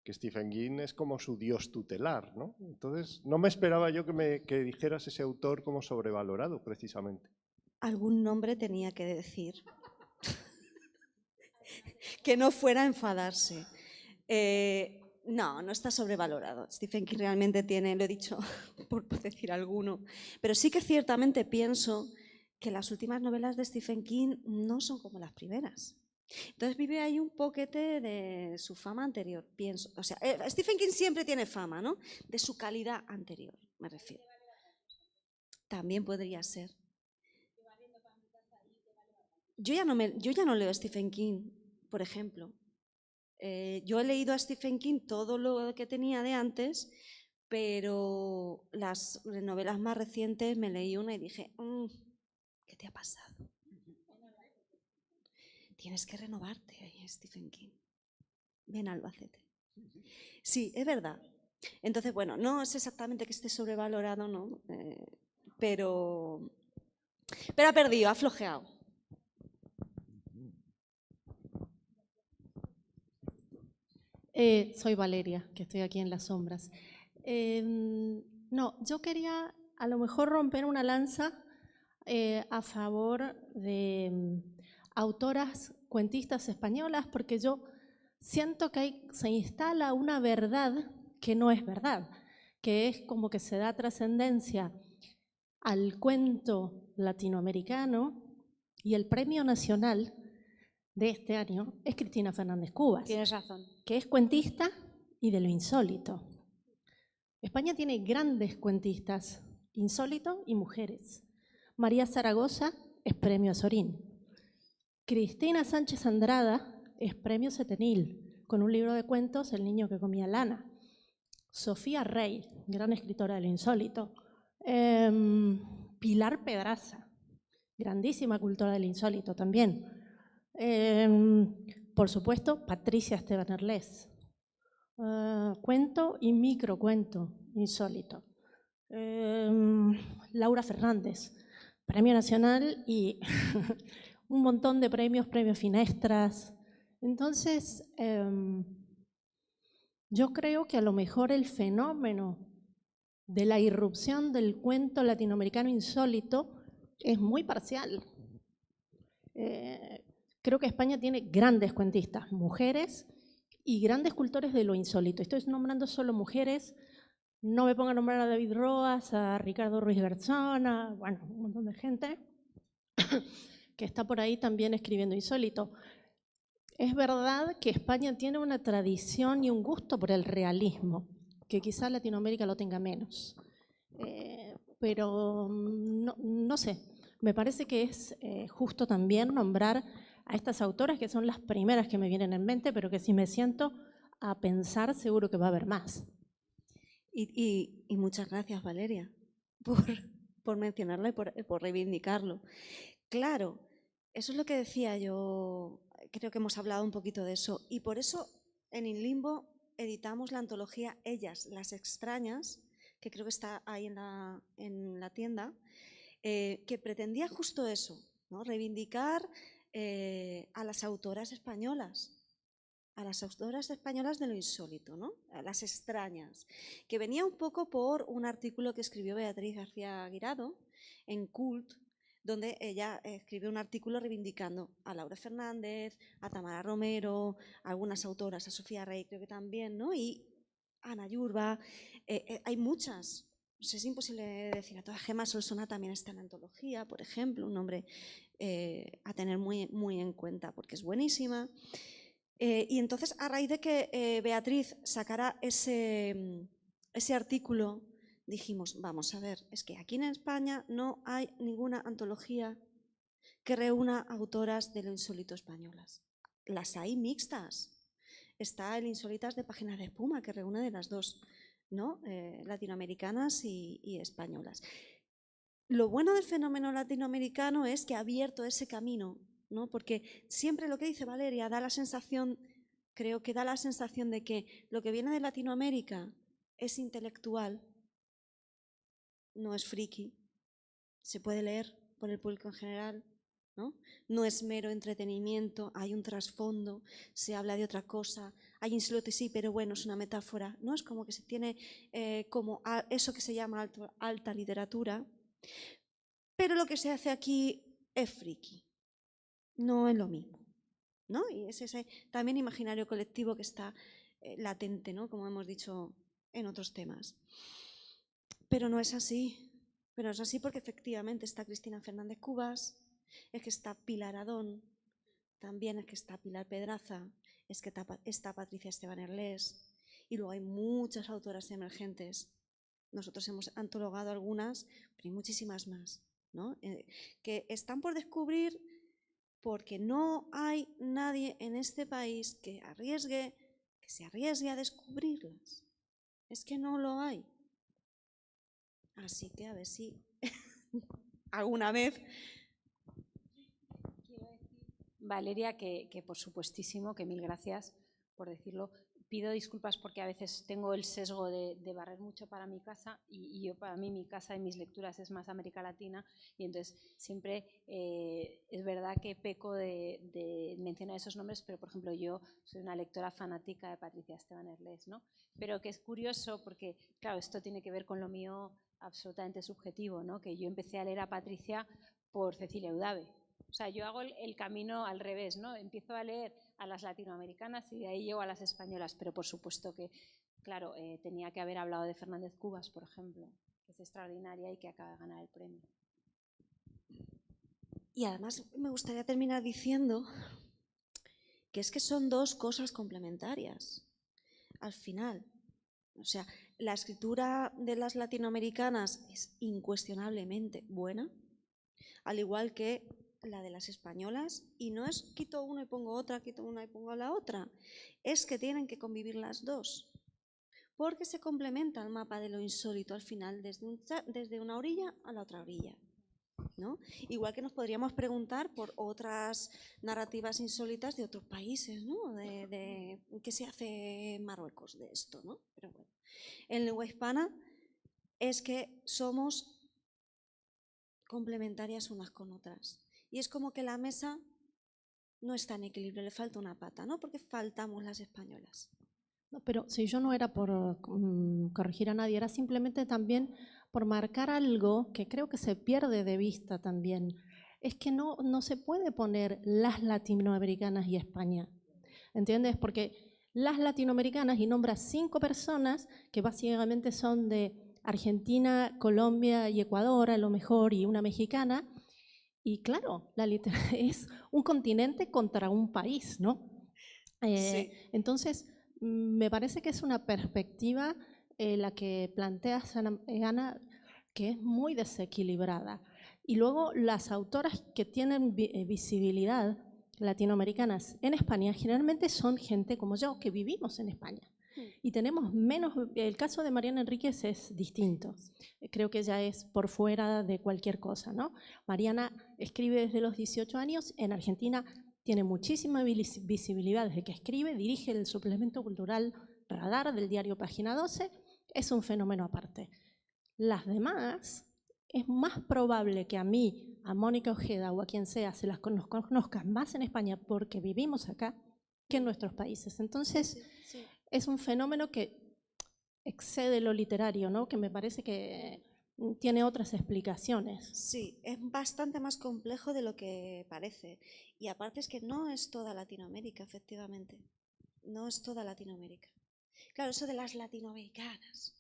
que Stephen King es como su dios tutelar, ¿no? Entonces, no me esperaba yo que dijeras ese autor como sobrevalorado, precisamente. Algún nombre tenía que decir. Que no fuera a enfadarse. No está sobrevalorado. Stephen King realmente tiene, lo he dicho por decir alguno, pero sí que ciertamente pienso que las últimas novelas de Stephen King no son como las primeras. Entonces vive ahí un poquete de su fama anterior, pienso. O sea, Stephen King siempre tiene fama, ¿no? De su calidad anterior, me refiero. También podría ser. Yo ya no leo a Stephen King, por ejemplo. Yo he leído a Stephen King todo lo que tenía de antes, pero las novelas más recientes me leí una y dije, ¿qué te ha pasado? Tienes que renovarte, Stephen King. Ven a Albacete. Sí, es verdad. Entonces, bueno, no es exactamente que esté sobrevalorado, ¿no? Pero ha perdido, ha flojeado. Soy Valeria, que estoy aquí en las sombras. No, yo quería a lo mejor romper una lanza a favor de autoras cuentistas españolas, porque yo siento que se instala una verdad que no es verdad, que es como que se da trascendencia al cuento latinoamericano, y el premio nacional de este año es Cristina Fernández Cubas. Tienes razón. Que es cuentista y de lo insólito. España tiene grandes cuentistas, insólito y mujeres. María Zaragoza es premio Azorín. Cristina Sánchez Andrada es premio Setenil, con un libro de cuentos, El niño que comía lana. Sofía Rey, gran escritora de lo insólito. Pilar Pedraza, grandísima cultora del insólito también. Por supuesto, Patricia Esteban Erlés. Cuento y microcuento insólito. Laura Fernández, premio nacional y un montón de premios Finestras. Entonces, yo creo que a lo mejor el fenómeno de la irrupción del cuento latinoamericano insólito es muy parcial. Creo que España tiene grandes cuentistas, mujeres y grandes cultores de lo insólito. Estoy nombrando solo mujeres, no me pongan a nombrar a David Roas, a Ricardo Ruiz Garzón, bueno, un montón de gente que está por ahí también escribiendo insólito. Es verdad que España tiene una tradición y un gusto por el realismo, que quizá Latinoamérica lo tenga menos. Pero no sé, me parece que es justo también nombrar a estas autoras, que son las primeras que me vienen en mente, pero que si me siento a pensar seguro que va a haber más. Y muchas gracias, Valeria, por mencionarlo y por reivindicarlo. Claro, eso es lo que decía yo, creo que hemos hablado un poquito de eso, y por eso en In Limbo editamos la antología Ellas, las extrañas, que creo que está ahí en la tienda, que pretendía justo eso, ¿no? Reivindicar a las autoras españolas de lo insólito, ¿no? A las extrañas, que venía un poco por un artículo que escribió Beatriz García Guirado en Cult, donde ella escribió un artículo reivindicando a Laura Fernández, a Tamara Romero, a algunas autoras, a Sofía Rey creo que también, ¿no? Y Ana Yurba, hay muchas. Es imposible decir a todas. Gemma Solsona también está en la antología, por ejemplo, un nombre a tener muy, muy en cuenta porque es buenísima. Y entonces, a raíz de que Beatriz sacara ese artículo, dijimos, vamos a ver, es que aquí en España no hay ninguna antología que reúna autoras de lo insólito españolas. Las hay mixtas. Está el Insólitas de Páginas de Espuma, que reúne de las dos, ¿no? Latinoamericanas y españolas. Lo bueno del fenómeno latinoamericano es que ha abierto ese camino, ¿no? Porque siempre lo que dice Valeria da la sensación, creo que da la sensación de que lo que viene de Latinoamérica es intelectual, no es friki, se puede leer por el público en general, ¿no? No es mero entretenimiento, hay un trasfondo, se habla de otra cosa, hay insólito sí, pero bueno, es una metáfora, ¿no? Es como que se tiene como eso que se llama alta literatura, pero lo que se hace aquí es friki, no es lo mismo, ¿no? Y es ese también imaginario colectivo que está latente, ¿no? Como hemos dicho en otros temas. Pero no es así, porque efectivamente está Cristina Fernández Cubas, es que está Pilar Adón, también es que está Pilar Pedraza, es que está Patricia Esteban Herlés, y luego hay muchas autoras emergentes. Nosotros hemos antologado algunas, pero hay muchísimas más, ¿no? Que están por descubrir porque no hay nadie en este país que se arriesgue a descubrirlas. Es que no lo hay. Así que a ver si alguna vez. Valeria, que por supuestísimo, que mil gracias por decirlo. Pido disculpas porque a veces tengo el sesgo de barrer mucho para mi casa y yo para mí mi casa y mis lecturas es más América Latina y entonces siempre es verdad que peco de mencionar esos nombres, pero por ejemplo yo soy una lectora fanática de Patricia Esteban Herlés, ¿no? Pero que es curioso porque, claro, esto tiene que ver con lo mío absolutamente subjetivo, ¿no? Que yo empecé a leer a Patricia por Cecilia Eudave. O sea, yo hago el camino al revés, ¿no? Empiezo a leer a las latinoamericanas y de ahí llego a las españolas, pero por supuesto que, claro, tenía que haber hablado de Fernández Cubas, por ejemplo, que es extraordinaria y que acaba de ganar el premio. Y además me gustaría terminar diciendo que es que son dos cosas complementarias. Al final, o sea, la escritura de las latinoamericanas es incuestionablemente buena, al igual que la de las españolas, y no es quito una y pongo otra, quito una y pongo la otra, es que tienen que convivir las dos, porque se complementa el mapa de lo insólito al final, desde una orilla a la otra orilla, ¿no? Igual que nos podríamos preguntar por otras narrativas insólitas de otros países, ¿no? De qué se hace en Marruecos de esto, ¿no? Pero bueno, en lengua hispana es que somos complementarias unas con otras. Y es como que la mesa no está en equilibrio, le falta una pata, ¿no? Porque faltamos las españolas. No, pero si yo no era por corregir a nadie, era simplemente también por marcar algo que creo que se pierde de vista también. Es que no se puede poner las latinoamericanas y España, ¿entiendes? Porque las latinoamericanas, y nombra 5 personas que básicamente son de Argentina, Colombia y Ecuador, a lo mejor, y una mexicana. Y claro, es un continente contra un país, ¿no? Sí. Entonces, me parece que es una perspectiva la que planteas, Ana, que es muy desequilibrada. Y luego las autoras que tienen visibilidad latinoamericanas en España generalmente son gente como yo, que vivimos en España. Y tenemos menos, el caso de Mariana Enríquez es distinto. Creo que ella es por fuera de cualquier cosa, ¿no? Mariana escribe desde los 18 años, en Argentina tiene muchísima visibilidad desde que escribe, dirige el suplemento cultural Radar del diario Página 12, es un fenómeno aparte. Las demás, es más probable que a mí, a Mónica Ojeda o a quien sea, nos conozcan más en España porque vivimos acá que en nuestros países. Entonces, sí. Es un fenómeno que excede lo literario, ¿no? Que me parece que tiene otras explicaciones. Sí, es bastante más complejo de lo que parece. Y aparte es que no es toda Latinoamérica, efectivamente. No es toda Latinoamérica. Claro, eso de las latinoamericanas.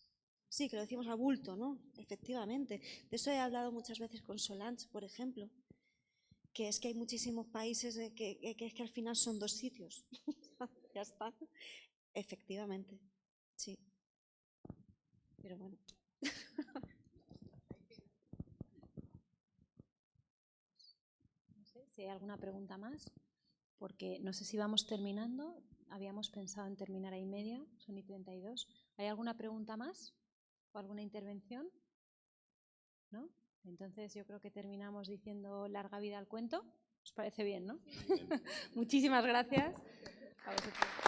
Sí, que lo decimos a bulto, ¿no? Efectivamente. De eso he hablado muchas veces con Solange, por ejemplo. Que es que hay muchísimos países que al final son 2 sitios. Ya está. Efectivamente, sí. Pero bueno. No sé si hay alguna pregunta más, porque no sé si vamos terminando. Habíamos pensado en terminar a 1:30, son 1:32. ¿Hay alguna pregunta más o alguna intervención? ¿No? Entonces yo creo que terminamos diciendo larga vida al cuento. ¿Os parece bien, no? Bien. Muchísimas gracias a vosotros.